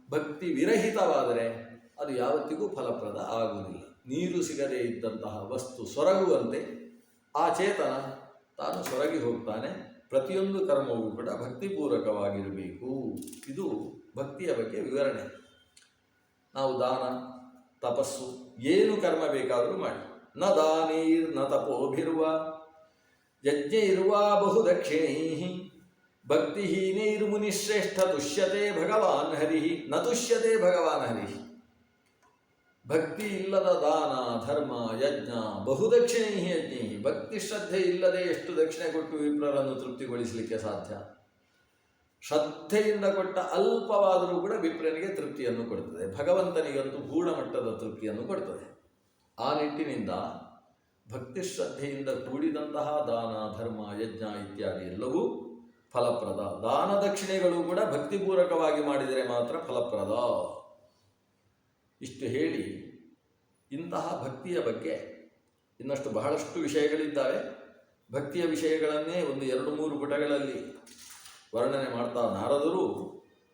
ಭಕ್ತಿ ವಿರಹಿತವಾದರೆ ಅದು ಯಾವತ್ತಿಗೂ ಫಲಪ್ರದ ಆಗುವುದಿಲ್ಲ. ನೀರು ಸಿಗದೇ ಇದ್ದಂತಹ ವಸ್ತು ಸೊರಗುವಂತೆ ಆ ಚೇತನ ತಾನು ಸೊರಗಿ ಹೋಗ್ತಾನೆ. ಪ್ರತಿಯೊಂದು ಕರ್ಮವೂ ಕೂಡ ಭಕ್ತಿಪೂರ್ವಕವಾಗಿರಬೇಕು. ಇದು ಭಕ್ತಿಯ ಬಗ್ಗೆ ವಿವರಣೆ. ನಾವು ದಾನ, ತಪಸ್ಸು, ಏನು ಕರ್ಮ ಬೇಕಾದರೂ ಮಾಡಿ. ನ ದಾನೈರ್ ನ ತಪೋಭಿರ್ವ ಯಜ್ಞೈರ್ವ ಬಹುದಕ್ಷಿಣೈ ಭಕ್ತಿಹೀನೈರ್ಮುನಿಶ್ರೇಷ್ಠ ತುಷ್ಯತೆ ಭಗವಾನ್ ಹರಿ ನ ತುಷ್ಯತೆ ಭಗವಾನ್ ಹರಿ. ಭಕ್ತಿ ಇಲ್ಲದ ದಾನ, ಧರ್ಮ, ಯಜ್ಞ, ಬಹುದಕ್ಷಿಣೈ ಯಜ್ಞೈ. ಭಕ್ತಿ ಶ್ರದ್ಧೆ ಇಲ್ಲದೆ ಎಷ್ಟು ದಕ್ಷಿಣೆ ಕೊಟ್ಟು ವಿಪ್ರರನ್ನು ತೃಪ್ತಿಗೊಳಿಸಲಿಕ್ಕೆ ಸಾಧ್ಯ? ಶ್ರದ್ಧೆಯಿಂದ ಕೊಟ್ಟ ಅಲ್ಪವಾದರೂ ಕೂಡ ವಿಪ್ರನಿಗೆ ತೃಪ್ತಿಯನ್ನು ಕೊಡುತ್ತದೆ, ಭಗವಂತನಿಗಂತೂ ಗೂಢಮಟ್ಟದ ತೃಪ್ತಿಯನ್ನು ಕೊಡುತ್ತದೆ. ಆ ನಿಟ್ಟಿನಿಂದ ಭಕ್ತಿ ಶ್ರದ್ಧೆಯಿಂದ ಕೂಡಿದಂತಹ ದಾನ, ಧರ್ಮ, ಯಜ್ಞ ಇತ್ಯಾದಿ ಎಲ್ಲವೂ ಫಲಪ್ರದ. ದಾನ ದಕ್ಷಿಣೆಗಳು ಕೂಡ ಭಕ್ತಿಪೂರ್ವಕವಾಗಿ ಮಾಡಿದರೆ ಮಾತ್ರ ಫಲಪ್ರದ. ಇಷ್ಟು ಹೇಳಿ ಇಂತಹ ಭಕ್ತಿಯ ಬಗ್ಗೆ ಇನ್ನಷ್ಟು ಬಹಳಷ್ಟು ವಿಷಯಗಳಿದ್ದಾವೆ. ಭಕ್ತಿಯ ವಿಷಯಗಳನ್ನೇ ಒಂದು 2-3 ಪುಟಗಳಲ್ಲಿ ವರ್ಣನೆ ಮಾಡ್ತಾ ನಾರದರು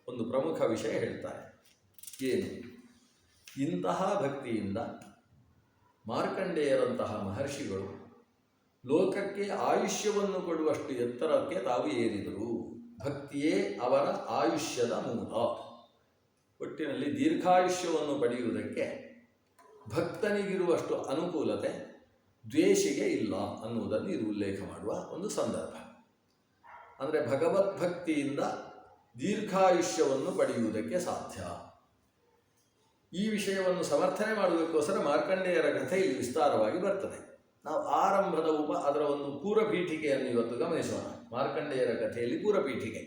ಒಂದು ಪ್ರಮುಖ ವಿಷಯ ಹೇಳ್ತಾರೆ. ಏನು? ಇಂತಹ ಭಕ್ತಿಯಿಂದ ಮಾರ್ಕಂಡೇಯರಂತಹ ಮಹರ್ಷಿಗಳು ಲೋಕಕ್ಕೆ ಆಯುಷ್ಯವನ್ನು ಕೊಡುವಷ್ಟು ಎತ್ತರಕ್ಕೆ ತಾವು ಏರಿದರು. ಭಕ್ತಿಯೇ ಅವರ ಆಯುಷ್ಯದ ಮೂಲ. ಒಟ್ಟಿನಲ್ಲಿ ದೀರ್ಘಾಯುಷ್ಯವನ್ನು ಪಡೆಯುವುದಕ್ಕೆ ಭಕ್ತನಿಗಿರುವಷ್ಟು ಅನುಕೂಲತೆ ದ್ವೇಷಿಗೆ ಇಲ್ಲ ಅನ್ನುವುದನ್ನು ಇದು ಉಲ್ಲೇಖ ಮಾಡುವ ಒಂದು ಸಂದರ್ಭ. ಅಂದರೆ ಭಗವದ್ಭಕ್ತಿಯಿಂದ ದೀರ್ಘಾಯುಷ್ಯವನ್ನು ಪಡೆಯುವುದಕ್ಕೆ ಸಾಧ್ಯ. ಈ ವಿಷಯವನ್ನು ಸಮರ್ಥನೆ ಮಾಡುವುದಕ್ಕೋಸ್ಕರ ಮಾರ್ಕಂಡೇಯರ ಕಥೆ ಇಲ್ಲಿ ವಿಸ್ತಾರವಾಗಿ ಬರ್ತದೆ. ನಾವು ಆರಂಭದ ಅದರ ಒಂದು ಪೂರ್ವಪೀಠಿಕೆಯನ್ನು ಇವತ್ತು ಗಮನಿಸೋಣ. ಮಾರ್ಕಂಡೇಯರ ಕಥೆಯಲ್ಲಿ ಪೂರ್ವಪೀಠಿಕೆ.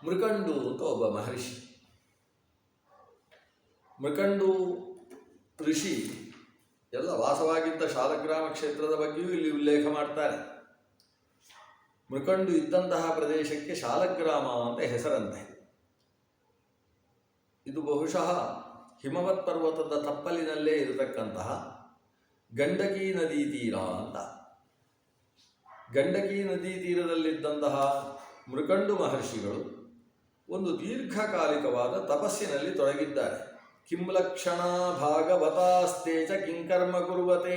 ಮೃಕಂಡು ಅಂತ ಒಬ್ಬ ಮಹರ್ಷಿ. ಮೃಕಂಡು ಋಷಿ ಎಲ್ಲ ವಾಸವಾಗಿದ್ದ ಶಾಲಗ್ರಾಮ ಕ್ಷೇತ್ರದ ಬಗ್ಗೆಯೂ ಇಲ್ಲಿ ಉಲ್ಲೇಖ ಮಾಡ್ತಾರೆ. ಮೃಕಂಡು ಇದ್ದಂತಹ ಪ್ರದೇಶಕ್ಕೆ ಶಾಲಗ್ರಾಮ ಅಂತ ಹೆಸರಂತೆ. ಇದು ಬಹುಶಃ ಹಿಮವತ್ ಪರ್ವತದ ತಪ್ಪಲಿನಲ್ಲೇ ಇರತಕ್ಕಂತಹ ಗಂಡಕಿ ನದಿ ತೀರ ಅಂತ. ಗಂಡಕಿ ನದಿ ತೀರದಲ್ಲಿದ್ದಂತಹ ಮೃಕಂಡು ಮಹರ್ಷಿಗಳು ಒಂದು ದೀರ್ಘಕಾಲಿಕವಾದ ತಪಸ್ಸಿನಲ್ಲಿ ತೊಡಗಿದ್ದಾರೆ. ಕಿಂಲಕ್ಷಣ ಭಾಗವತಾಸ್ತೇಚ ಕಿಂಕರ್ಮ ಕುರ್ವತೆ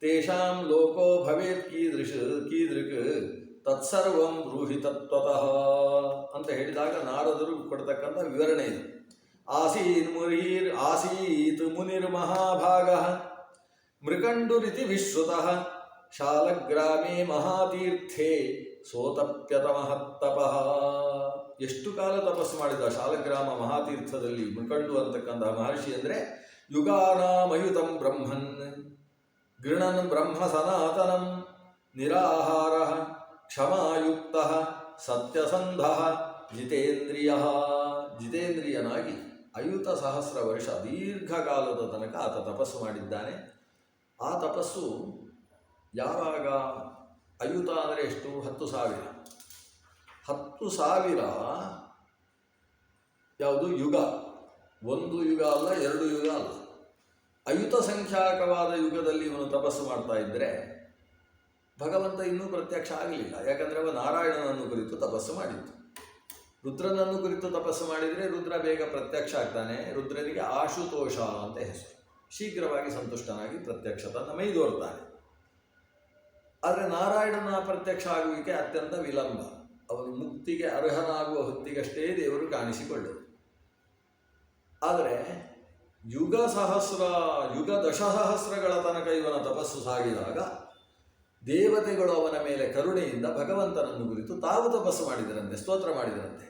ತೇಷಾಂ ಲೋಕೋ ಭವೇತ್ ಕೀದೃಕ್ ತತ್ಸರ್ವಂ ಬ್ರೂಹಿ ತತ್ವತಃ ಅಂತ ಹೇಳಿದಾಗ ನಾರದರು ಕೊಡ್ತಕ್ಕಂಥ ವಿವರಣೆ ಇದು. ಆಸೀತ್ ಮುನಿರ್ ಮಹಾಭಾಗಃ ಮೃಕಂಡುರಿತಿ ವಿಶ್ರುತಃ ಶಾಲಗ್ರಾಮೇ ಮಹಾತೀರ್ಥೇ ಸೋತಪ್ಯತ ಮಹತ್ತಪಃ. ಎಷ್ಟು ಕಾಲ ತಪಸ್ಸು ಮಾಡಿದ ಶಾಲಗ್ರಾಮ ಮಹಾತೀರ್ಥದಲ್ಲಿ ಮೃಕಂಡು ಅಂತಕ್ಕಂತಹ ಮಹರ್ಷಿ ಅಂದರೆ ಯುಗಾನಾಮಯುತಂ ಬ್ರಹ್ಮನ್ ಗೃಣನ್ ಬ್ರಹ್ಮ ಸನಾತನಂ ನಿರಾಹಾರ ಕ್ಷಮಾಯುಕ್ತ ಸತ್ಯಸಂಧ ಜಿತೇಂದ್ರಿಯನಾಗಿ ಅಯುತ ಸಹಸ್ರ ವರ್ಷ ದೀರ್ಘಕಾಲದ ತನಕ ಆತ ತಪಸ್ಸು ಮಾಡಿದ್ದಾನೆ. ಆ ತಪಸ್ಸು ಯಾವಾಗ? ಅಯುತ ಅಂದರೆ ಎಷ್ಟು? 10,000. 10,000 ಯಾವುದು? ಯುಗ. ಒಂದು ಯುಗ ಅಲ್ಲ, 2 ಯುಗ ಅಲ್ಲ. ಅಯುತ ಸಂಖ್ಯಾಕವಾದ ಯುಗದಲ್ಲಿ ಇವನು ತಪಸ್ಸು ಮಾಡ್ತಾ ಇದ್ದರೆ ಭಗವಂತ ಇನ್ನೂ ಪ್ರತ್ಯಕ್ಷ ಆಗಲಿಲ್ಲ. ಯಾಕಂದರೆ ಅವ ನಾರಾಯಣನನ್ನು ಕುರಿತು ತಪಸ್ಸು ಮಾಡಿತ್ತು. ರುದ್ರನನ್ನು ಕುರಿತು ತಪಸ್ಸು ಮಾಡಿದರೆ ರುದ್ರ ಬೇಗ ಪ್ರತ್ಯಕ್ಷ ಆಗ್ತಾನೆ. ರುದ್ರನಿಗೆ ಆಶುತೋಷ ಅಂತ ಹೆಸರು. ಶೀಘ್ರವಾಗಿ ಸಂತುಷ್ಟನಾಗಿ ಪ್ರತ್ಯಕ್ಷ ತನ್ನ ಮೈದೋರ್ತಾನೆ. ಆದರೆ ನಾರಾಯಣನ ಪ್ರತ್ಯಕ್ಷ ಆಗುವಿಕೆ ಅತ್ಯಂತ ವಿಳಂಬ. ಅವನು ಮುಕ್ತಿಗೆ ಅರ್ಹನಾಗುವ ಹೊತ್ತಿಗಷ್ಟೇ ದೇವರು ಕಾಣಿಸಿಕೊಳ್ಳರು. ಆದರೆ ಯುಗ ದಶಸಹಸ್ರಗಳ ತನಕ ಇವನ ತಪಸ್ಸು ಸಾಗಿದಾಗ ದೇವತೆಗಳು ಅವನ ಮೇಲೆ ಕರುಣೆಯಿಂದ ಭಗವಂತನನ್ನು ಕುರಿತು ತಾವು ತಪಸ್ಸು ಮಾಡಿದರಂತೆ, ಸ್ತೋತ್ರ ಮಾಡಿದರಂತೆ.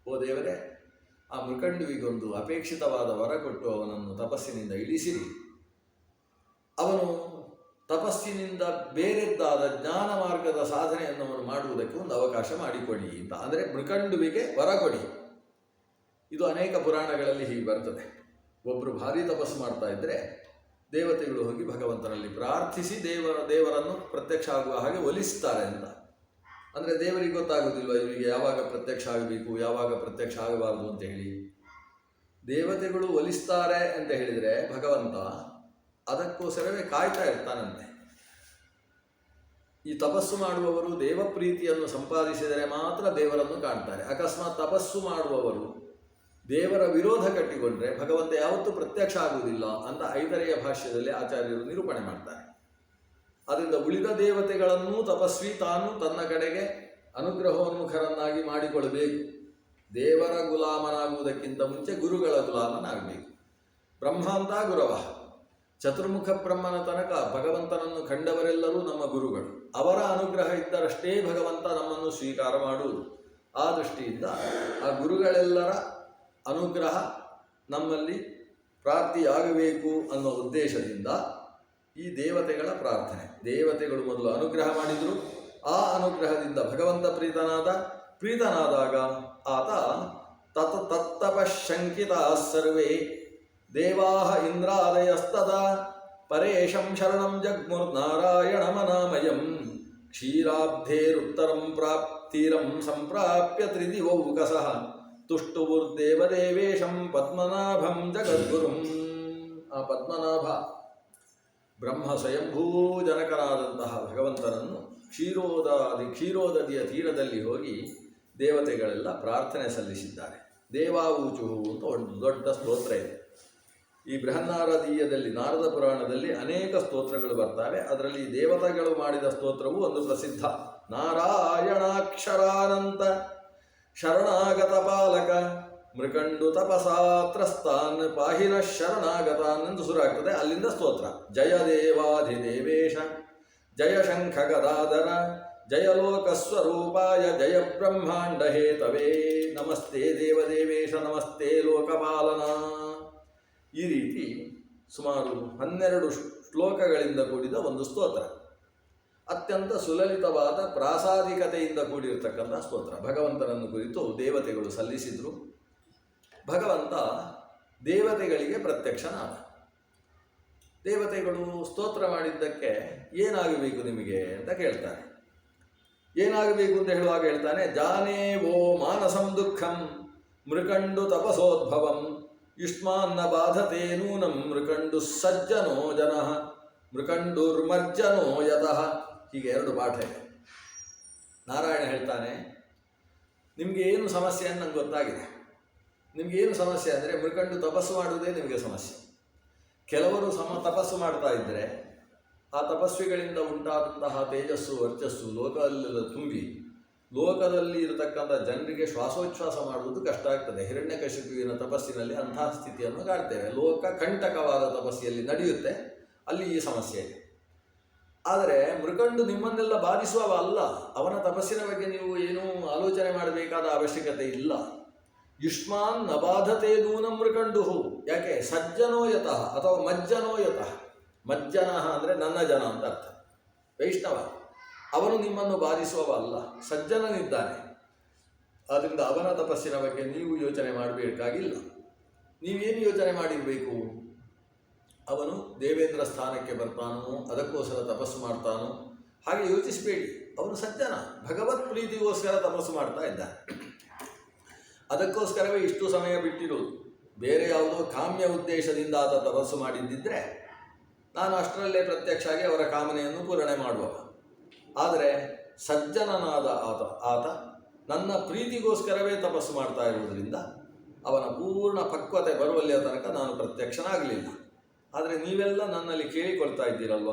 ಓ ದೇವರೇ, ಆ ಮೃಕಂಡುವಿಗೊಂದು ಅಪೇಕ್ಷಿತವಾದ ವರ ಕೊಟ್ಟು ಅವನನ್ನು ತಪಸ್ಸಿನಿಂದ ಇಳಿಸಿರಿ. ಅವನು ತಪಸ್ಸಿನಿಂದ ಬೇರೆದ್ದಾದ ಜ್ಞಾನ ಮಾರ್ಗದ ಸಾಧನೆಯನ್ನು ಅವನು ಮಾಡುವುದಕ್ಕೆ ಒಂದು ಅವಕಾಶ ಮಾಡಿಕೊಡಿ ಅಂತ. ಅಂದರೆ ಮೃಕಂಡುವಿಗೆ ವರ ಕೊಡಿ. ಇದು ಅನೇಕ ಪುರಾಣಗಳಲ್ಲಿ ಹೀಗೆ ಬರ್ತದೆ. ಒಬ್ಬರು ಭಾರಿ ತಪಸ್ಸು ಮಾಡ್ತಾ ಇದ್ದರೆ ದೇವತೆಗಳು ಹೋಗಿ ಭಗವಂತನಲ್ಲಿ ಪ್ರಾರ್ಥಿಸಿ ದೇವರನ್ನು ಪ್ರತ್ಯಕ್ಷ ಆಗುವ ಹಾಗೆ ಒಲಿಸ್ತಾರೆ ಅಂತ. ಅಂದರೆ ದೇವರಿಗೆ ಗೊತ್ತಾಗೋದಿಲ್ವ ಇವರಿಗೆ ಯಾವಾಗ ಪ್ರತ್ಯಕ್ಷ ಆಗಬೇಕು, ಯಾವಾಗ ಪ್ರತ್ಯಕ್ಷ ಆಗಬಾರದು ಅಂತ ಹೇಳಿ. ದೇವತೆಗಳು ಒಲಿಸ್ತಾರೆ ಅಂತ ಹೇಳಿದರೆ ಭಗವಂತ ಅದಕ್ಕೋಸ್ಕರವೇ ಕಾಯ್ತಾ ಇರ್ತಾನಂತೆ. ಈ ತಪಸ್ಸು ಮಾಡುವವರು ದೇವಪ್ರೀತಿಯನ್ನು ಸಂಪಾದಿಸಿದರೆ ಮಾತ್ರ ದೇವರನ್ನು ಕಾಣ್ತಾರೆ. ಅಕಸ್ಮಾತ್ ತಪಸ್ಸು ಮಾಡುವವರು ದೇವರ ವಿರೋಧ ಕಟ್ಟಿಕೊಂಡ್ರೆ ಭಗವಂತ ಯಾವತ್ತೂ ಪ್ರತ್ಯಕ್ಷ ಆಗುವುದಿಲ್ಲ ಅಂತ ಐತರೆಯ ಭಾಷ್ಯದಲ್ಲಿ ಆಚಾರ್ಯರು ನಿರೂಪಣೆ ಮಾಡ್ತಾರೆ. ಆದ್ದರಿಂದ ಉಳಿದ ದೇವತೆಗಳನ್ನೂ ತಪಸ್ವಿ ತಾನು ತನ್ನ ಕಡೆಗೆ ಅನುಗ್ರಹೋನ್ಮುಖರನ್ನಾಗಿ ಮಾಡಿಕೊಳ್ಳಬೇಕು. ದೇವರ ಗುಲಾಮನಾಗುವುದಕ್ಕಿಂತ ಮುಂಚೆ ಗುರುಗಳ ಗುಲಾಮನಾಗಬೇಕು. ಬ್ರಹ್ಮಾಂತ ಗುರವ, ಚತುರ್ಮುಖ ಬ್ರಹ್ಮನ ತನಕ ಭಗವಂತನನ್ನು ಕಂಡವರೆಲ್ಲರೂ ನಮ್ಮ ಗುರುಗಳು. ಅವರ ಅನುಗ್ರಹ ಇದ್ದರಷ್ಟೇ ಭಗವಂತ ನಮ್ಮನ್ನು ಸ್ವೀಕಾರ ಮಾಡುವುದು. ಆ ದೃಷ್ಟಿಯಿಂದ ಆ ಗುರುಗಳೆಲ್ಲರ ಅನುಗ್ರಹ ನಮ್ಮಲ್ಲಿ ಪ್ರಾಪ್ತಿಯಾಗಬೇಕು ಅನ್ನೋ ಉದ್ದೇಶದಿಂದ ಈ ದೇವತೆಗಳ ಪ್ರಾರ್ಥನೆ. ದೇವತೆಗಳು ಮೊದಲು ಅನುಗ್ರಹ ಮಾಡಿದರು. ಆ ಅನುಗ್ರಹದಿಂದ ಭಗವಂತ ಪ್ರೀತನಾದಾಗ ಆತ ತತ್ತಪಶಂಕಿತಾ ಸರ್ವೇ ದೇವಾಹ ಇಂದ್ರಾದಯಸ್ತದಾ ಪರೇಶಂ ಶರಣಂ ಜಗ್ಮುರ್ನಾರಾಯಣಮನಾಮಯಂ ಕ್ಷೀರಾಬ್ಧೇರುತ್ತರಂ ಪ್ರಾಪ್ತಿರಂ ಸಂಪ್ರಾಪ್ಯ ತ್ರಿದಿವೌಕಸಃ ತುಷ್ಟುವುರ್ದೇವದೇವೇಶಂ ಪದ್ಮನಾಭಂ ಜಗದ್ಗುರುಂ. ಆ ಪದ್ಮನಾಭ ಬ್ರಹ್ಮ ಸ್ವಯಂಭೂ ಜನಕನಾದಂತಹ ಭಗವಂತನನ್ನು ಕ್ಷೀರೋದದಿಯ ತೀರದಲ್ಲಿ ಹೋಗಿ ದೇವತೆಗಳೆಲ್ಲ ಪ್ರಾರ್ಥನೆ ಸಲ್ಲಿಸಿದ್ದಾರೆ. ದೇವಾವೂಚು ಅಂತ ಒಂದು ದೊಡ್ಡ ಸ್ತೋತ್ರ ಇದೆ. ಈ ಬೃಹನ್ನಾರದೀಯದಲ್ಲಿ, ನಾರದ ಪುರಾಣದಲ್ಲಿ ಅನೇಕ ಸ್ತೋತ್ರಗಳು ಬರ್ತವೆ. ಅದರಲ್ಲಿ ದೇವತೆಗಳು ಮಾಡಿದ ಸ್ತೋತ್ರವು ಒಂದು ಪ್ರಸಿದ್ಧ. ನಾರಾಯಣಾಕ್ಷರಾನಂತ ಶರಣಾಗತ ಪಾಲಕ ಮೃಕಂಡು ತಪಸಾತ್ರಸ್ತಾನ್ ಪಾಹಿನ ಶರಣಾಗತಾನ್ ಎಂದು ಶುರುವಾಗ್ತದೆ. ಅಲ್ಲಿಂದ ಸ್ತೋತ್ರ. ಜಯ ದೇವಾಧಿದೇವೇಶ ಜಯ ಶಂಖ ಗದಾಧರ ಜಯ ಲೋಕಸ್ವರೂಪಾಯ ಜಯ ಬ್ರಹ್ಮಾಂಡ ಹೇತವೇ ನಮಸ್ತೆ ದೇವದೇವೇಶ ನಮಸ್ತೆ ಲೋಕಪಾಲನ. ಈ ರೀತಿ ಸುಮಾರು 12 ಶ್ಲೋಕಗಳಿಂದ ಕೂಡಿದ ಒಂದು ಸ್ತೋತ್ರ. ಅತ್ಯಂತ ಸುಲಲಿತವಾದ ಪ್ರಾಸಾದಿಕತೆಯಿಂದ ಕೂಡಿರತಕ್ಕಂಥ ಸ್ತೋತ್ರ. ಭಗವಂತನನ್ನು ಕುರಿತು ದೇವತೆಗಳು ಸಲ್ಲಿಸಿದರು. ಭಗವಂತ ದೇವತೆಗಳಿಗೆ ಪ್ರತ್ಯಕ್ಷನಾದ. ದೇವತೆಗಳು ಸ್ತೋತ್ರ ಮಾಡಿದ್ದಕ್ಕೆ ಏನಾಗಬೇಕು ನಿಮಗೆ ಅಂತ ಕೇಳ್ತಾರೆ. ಏನಾಗಬೇಕು ಅಂತ ಹೇಳುವಾಗ ಹೇಳ್ತಾನೆ, ಜಾನೇ ವೋ ಮಾನಸಂ ದುಃಖಂ ಮೃಕಂಡು ತಪಸೋದ್ಭವಂ ಯುಷ್ಮಾನ್ನ ಬಾಧತೆ ನೂನಂ ಮೃಕಂಡು ಸಜ್ಜನೋ ಜನಃ ಮೃಕಂಡುರ್ಮರ್ಜನೋ ಯತಃ. ಹೀಗೆ 2 ಪಾಠ ಇದೆ. ನಾರಾಯಣ ಹೇಳ್ತಾನೆ, ನಿಮಗೆ ಏನು ಸಮಸ್ಯೆ ಅಂತ ನಂಗೆ ಗೊತ್ತಾಗಿದೆ. ನಿಮಗೇನು ಸಮಸ್ಯೆ ಅಂದರೆ ಮೃಕಂಡು ತಪಸ್ಸು ಮಾಡುವುದೇ ನಿಮಗೆ ಸಮಸ್ಯೆ. ಕೆಲವರು ತಪಸ್ಸು ಮಾಡ್ತಾ ಇದ್ದರೆ ಆ ತಪಸ್ವಿಗಳಿಂದ ಉಂಟಾದಂತಹ ತೇಜಸ್ಸು ವರ್ಚಸ್ಸು ಲೋಕದಲ್ಲೆಲ್ಲ ತುಂಬಿ ಲೋಕದಲ್ಲಿ ಇರತಕ್ಕಂಥ ಜನರಿಗೆ ಶ್ವಾಸೋಚ್ಛ್ವಾಸ ಮಾಡುವುದು ಕಷ್ಟ ಆಗ್ತದೆ. ಹಿರಣ್ಯಕಶಿಪುವಿನ ತಪಸ್ಸಿನಲ್ಲಿ ಅಂತಹ ಸ್ಥಿತಿಯನ್ನು ಕಾಣ್ತೇವೆ. ಲೋಕ ಕಂಟಕವಾದ ತಪಸ್ಸಿಯಲ್ಲಿ ನಡೆಯುತ್ತೆ, ಅಲ್ಲಿ ಈ ಸಮಸ್ಯೆ ಇದೆ. ಆದರೆ ಮೃಕಂಡು ನಿಮ್ಮನ್ನೆಲ್ಲ ಬಾಧಿಸುವವ ಅಲ್ಲ. ಅವನ ತಪಸ್ಸಿನ ಬಗ್ಗೆ ನೀವು ಏನೂ ಆಲೋಚನೆ ಮಾಡಬೇಕಾದ ಅವಶ್ಯಕತೆ ಇಲ್ಲ. ಯುಷ್ಮಾನ್ ನಬಾಧತೆ ನೂನಂ ಮೃಕಂಡು. ಯಾಕೆ? ಸಜ್ಜನೋ ಯತಃ ಅಥವಾ ಮಜ್ಜನೋ ಯತಃ. ಮಜ್ಜನ ಅಂದರೆ ನನ್ನ ಜನ ಅಂತ ಅರ್ಥ. ವೈಷ್ಣವ ಅವನು ನಿಮ್ಮನ್ನು ಬಾಧಿಸುವವ ಅಲ್ಲ, ಸಜ್ಜನನಿದ್ದಾನೆ. ಆದ್ದರಿಂದ ಅವನ ತಪಸ್ಸಿನ ಬಗ್ಗೆ ನೀವು ಯೋಚನೆ ಮಾಡಬೇಕಾಗಿಲ್ಲ. ನೀವೇನು ಯೋಚನೆ ಮಾಡಿರಬೇಕು? ಅವನು ದೇವೇಂದ್ರ ಸ್ಥಾನಕ್ಕೆ ಬರ್ತಾನೋ ಅದಕ್ಕೋಸ್ಕರ ತಪಸ್ಸು ಮಾಡ್ತಾನೋ ಹಾಗೆ ಯೋಚಿಸಬೇಡಿ. ಅವನು ಸಜ್ಜನ, ಭಗವತ್ ಪ್ರೀತಿಗೋಸ್ಕರ ತಪಸ್ಸು ಮಾಡ್ತಾ ಇದ್ದಾನೆ. ಅದಕ್ಕೋಸ್ಕರವೇ ಇಷ್ಟು ಸಮಯ ಬಿಟ್ಟಿರೋದು. ಬೇರೆ ಯಾವುದೋ ಕಾಮ್ಯ ಉದ್ದೇಶದಿಂದ ಆತ ತಪಸ್ಸು ಮಾಡಿದ್ದಿದ್ದರೆ ನಾನು ಅಷ್ಟರಲ್ಲೇ ಪ್ರತ್ಯಕ್ಷ ಆಗಿ ಅವರ ಕಾಮನೆಯನ್ನು ಪೂರಣೆ ಮಾಡುವ. ಆದರೆ ಸಜ್ಜನನಾದ ಆತ ನನ್ನ ಪ್ರೀತಿಗೋಸ್ಕರವೇ ತಪಸ್ಸು ಮಾಡ್ತಾ ಇರುವುದರಿಂದ ಅವನ ಪೂರ್ಣ ಪಕ್ವತೆ ಬರುವಲ್ಲಿಯ ತನಕ ನಾನು ಪ್ರತ್ಯಕ್ಷನಾಗಲಿಲ್ಲ. ಆದರೆ ನೀವೆಲ್ಲ ನನ್ನಲ್ಲಿ ಕೇಳಿಕೊಳ್ತಾ ಇದ್ದೀರಲ್ವ,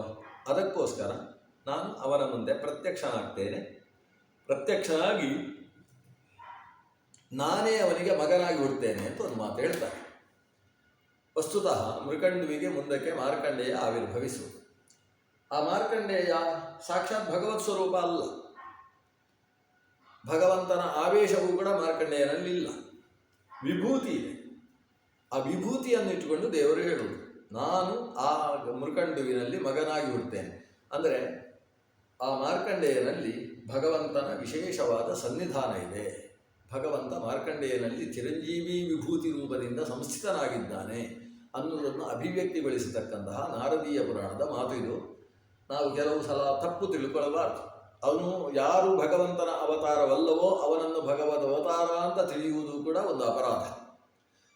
ಅದಕ್ಕೋಸ್ಕರ ನಾನು ಅವನ ಮುಂದೆ ಪ್ರತ್ಯಕ್ಷನಾಗ್ತೇನೆ. ಪ್ರತ್ಯಕ್ಷನಾಗಿ ನಾನೇ ಅವನಿಗೆ ಮಗನಾಗಿ ಹುಡ್ತೇನೆ ಅಂತ ಒಂದು ಮಾತು ಹೇಳ್ತಾರೆ. ವಸ್ತುತಃ ಮೃಕಂಡುವಿಗೆ ಮುಂದಕ್ಕೆ ಮಾರ್ಕಂಡೇಯ ಆವಿರ್ಭವಿಸುವುದು. ಆ ಮಾರ್ಕಂಡೇಯ ಸಾಕ್ಷಾತ್ ಭಗವತ್ ಸ್ವರೂಪ ಅಲ್ಲ. ಭಗವಂತನ ಆವೇಶವೂ ಕೂಡ ಮಾರ್ಕಂಡೇಯನಲ್ಲಿ ಇಲ್ಲ, ವಿಭೂತಿ ಇದೆ. ಆ ವಿಭೂತಿಯನ್ನು ಇಟ್ಟುಕೊಂಡು ದೇವರು ಹೇಳುವುದು, ನಾನು ಆ ಮೃಕಂಡುವಿನಲ್ಲಿ ಮಗನಾಗಿ ಹುಡ್ತೇನೆ. ಅಂದರೆ ಆ ಮಾರ್ಕಂಡೇಯನಲ್ಲಿ ಭಗವಂತನ ವಿಶೇಷವಾದ ಸನ್ನಿಧಾನ ಇದೆ. ಭಗವಂತ ಮಾರ್ಕಂಡೇಯನಲ್ಲಿ ಚಿರಂಜೀವಿ ವಿಭೂತಿ ರೂಪದಿಂದ ಸಂಸ್ಥಿತನಾಗಿದ್ದಾನೆ ಅನ್ನುವುದನ್ನು ಅಭಿವ್ಯಕ್ತಿಗೊಳಿಸತಕ್ಕಂತಹ ನಾರದೀಯ ಪುರಾಣದ ಮಾತು ಇದು. ನಾವು ಕೆಲವು ಸಲ ತಪ್ಪು ತಿಳ್ಕೊಳ್ಳಬಾರ್ದು. ಅವನು ಯಾರು ಭಗವಂತನ ಅವತಾರವಲ್ಲವೋ ಅವನನ್ನು ಭಗವದ್ ಅವತಾರ ಅಂತ ತಿಳಿಯುವುದು ಕೂಡ ಒಂದು ಅಪರಾಧ.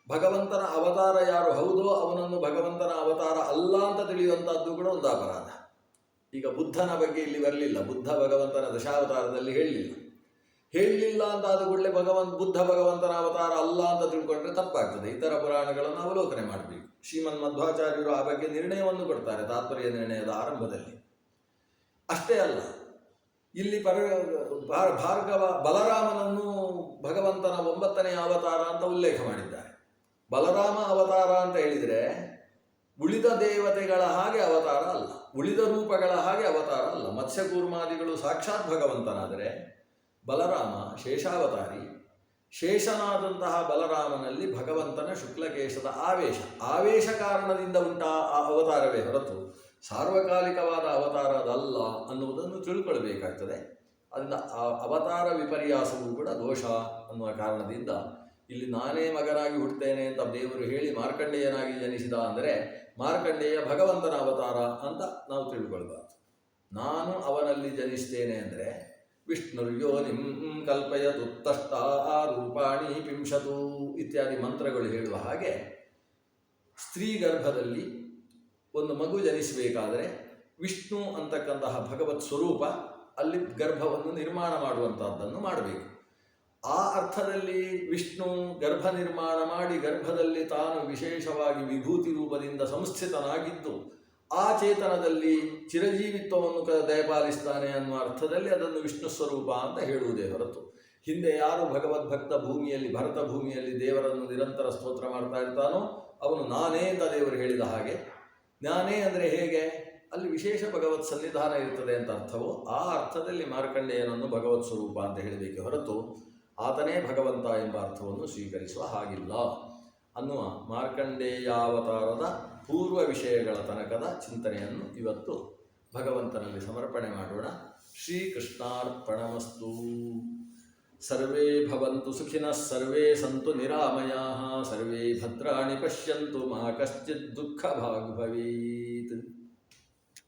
ಭಗವಂತನ ಅವತಾರ ಯಾರು ಹೌದೋ ಅವನನ್ನು ಭಗವಂತನ ಅವತಾರ ಅಲ್ಲ ಅಂತ ತಿಳಿಯುವಂಥದ್ದು ಕೂಡ ಒಂದು ಅಪರಾಧ. ಈಗ ಬುದ್ಧನ ಬಗ್ಗೆ ಇಲ್ಲಿ ಬರಲಿಲ್ಲ, ಬುದ್ಧ ಭಗವಂತನ ದಶಾವತಾರದಲ್ಲಿ ಹೇಳಲಿಲ್ಲ ಅಂತ ಆದ ಕೂಡಲೇ ಬುದ್ಧ ಭಗವಂತನ ಅವತಾರ ಅಲ್ಲ ಅಂತ ತಿಳ್ಕೊಂಡ್ರೆ ತಪ್ಪಾಗ್ತದೆ. ಇತರ ಪುರಾಣಗಳನ್ನು ಅವಲೋಕನೆ ಮಾಡಬೇಕು. ಶ್ರೀಮನ್ ಮಧ್ವಾಚಾರ್ಯರು ಆ ಬಗ್ಗೆ ನಿರ್ಣಯವನ್ನು ಕೊಡ್ತಾರೆ ತಾತ್ಪರ್ಯ ನಿರ್ಣಯದ ಆರಂಭದಲ್ಲಿ. ಅಷ್ಟೇ ಅಲ್ಲ, ಇಲ್ಲಿ ಭಾರ್ಗವ ಬಲರಾಮನನ್ನು ಭಗವಂತನ 9ನೇ ಅವತಾರ ಅಂತ ಉಲ್ಲೇಖ ಮಾಡಿದ್ದಾರೆ. ಬಲರಾಮ ಅವತಾರ ಅಂತ ಹೇಳಿದರೆ ಉಳಿದ ದೇವತೆಗಳ ಹಾಗೆ ಅವತಾರ ಅಲ್ಲ, ಉಳಿದ ರೂಪಗಳ ಹಾಗೆ ಅವತಾರ ಅಲ್ಲ. ಮತ್ಸ್ಯಕೂರ್ಮಾದಿಗಳು ಸಾಕ್ಷಾತ್ ಭಗವಂತನಾದರೆ ಬಲರಾಮ ಶೇಷಾವತಾರಿ. ಶೇಷನಾದಂತಹ ಬಲರಾಮನಲ್ಲಿ ಭಗವಂತನ ಶುಕ್ಲಕೇಶದ ಆವೇಶ ಕಾರಣದಿಂದ ಉಂಟಾ ಆ ಅವತಾರವೇ ಹೊರತು ಸಾರ್ವಕಾಲಿಕವಾದ ಅವತಾರ ಅದಲ್ಲ ಅನ್ನುವುದನ್ನು ತಿಳ್ಕೊಳ್ಬೇಕಾಗ್ತದೆ. ಅದರಿಂದ ಆ ಅವತಾರ ವಿಪರ್ಯಾಸವೂ ಕೂಡ ದೋಷ ಅನ್ನುವ ಕಾರಣದಿಂದ ಇಲ್ಲಿ ನಾನೇ ಮಗನಾಗಿ ಹುಟ್ಟುತ್ತೇನೆ ಅಂತ ದೇವರು ಹೇಳಿ ಮಾರ್ಕಂಡೇಯನಾಗಿ ಜನಿಸಿದ ಅಂದರೆ ಮಾರ್ಕಂಡೇಯ ಭಗವಂತನ ಅವತಾರ ಅಂತ ನಾವು ತಿಳ್ಕೊಳ್ಬಾರ್ದು. ನಾನು ಅವನಲ್ಲಿ ಜನಿಸ್ತೇನೆ ಅಂದರೆ ವಿಷ್ಣುರ್ಯೋ ನಿಂ ಕಲ್ಪಯತುತ್ತಷ್ಟ ರೂಪಾಣಿ ಪಿಂಶತು ಇತ್ಯಾದಿ ಮಂತ್ರಗಳು ಹೇಳುವ ಹಾಗೆ ಸ್ತ್ರೀ ಗರ್ಭದಲ್ಲಿ ಒಂದು ಮಗು ಜನಿಸಬೇಕಾದರೆ ವಿಷ್ಣು ಅಂತಕ್ಕಂತಹ ಭಗವತ್ ಸ್ವರೂಪ ಅಲ್ಲಿ ಗರ್ಭವನ್ನು ನಿರ್ಮಾಣ ಮಾಡುವಂತಹದ್ದನ್ನು ಮಾಡಬೇಕು. ಆ ಅರ್ಥದಲ್ಲಿ ವಿಷ್ಣು ಗರ್ಭ ನಿರ್ಮಾಣ ಮಾಡಿ ಗರ್ಭದಲ್ಲಿ ತಾನು ವಿಶೇಷವಾಗಿ ವಿಭೂತಿ ರೂಪದಿಂದ ಸಂಸ್ಥಿತನಾಗಿದ್ದು ಆ ಚೇತನದಲ್ಲಿ ಚಿರಜೀವಿತ್ವವನ್ನು ದಯಪಾಲಿಸ್ತಾನೆ ಅನ್ನುವ ಅರ್ಥದಲ್ಲಿ ಅದನ್ನು ವಿಷ್ಣು ಸ್ವರೂಪ ಅಂತ ಹೇಳುವುದೇ ಹೊರತು ಹಿಂದೆ ಯಾರು ಭಗವದ್ಭಕ್ತ ಭೂಮಿಯಲ್ಲಿ ಭರತ ಭೂಮಿಯಲ್ಲಿ ದೇವರನ್ನು ನಿರಂತರ ಸ್ತೋತ್ರ ಮಾಡ್ತಾ ಇರ್ತಾನೋ ಅವನು ನಾನೇ ಅಂತ ದೇವರು ಹೇಳಿದ ಹಾಗೆ, ನಾನೇ ಅಂದರೆ ಹೇಗೆ, ಅಲ್ಲಿ ವಿಶೇಷ ಭಗವತ್ ಸನ್ನಿಧಾನ ಇರ್ತದೆ ಅಂತ ಅರ್ಥವೋ ಆ ಅರ್ಥದಲ್ಲಿ ಮಾರ್ಕಂಡೇಯನನ್ನು ಭಗವತ್ ಸ್ವರೂಪ ಅಂತ ಹೇಳಬೇಕೆ ಹೊರತು ಆತನೇ ಭಗವಂತ ಎಂಬ ಅರ್ಥವನ್ನು ಸ್ವೀಕರಿಸುವ ಹಾಗಿಲ್ಲ ಅನ್ನುವ ಮಾರ್ಕಂಡೇಯಾವತಾರದ ಪೂರ್ವ ವಿಷಯಗಳ ತನಕದ ಚಿಂತನೆಯನ್ನು ಇವತ್ತು ಭಗವಂತನಲ್ಲಿ ಸಮರ್ಪಣೆ ಮಾಡೋಣ. ಶ್ರೀಕೃಷ್ಣಾರ್ಪಣಮಸ್ತು. ಸರ್ವೇ ಭವಂತು ಸುಖಿನಃ, ಸರ್ವೇ ಸಂತು ನಿರಾಮಯಾಃ, ಸರ್ವೇ ಭದ್ರಾಣಿ ಪಶ್ಯಂತು, ಮಾ ಕಶ್ಚಿತ್ ದುಃಖ ಭಾಗ್ ಭವೇತ್.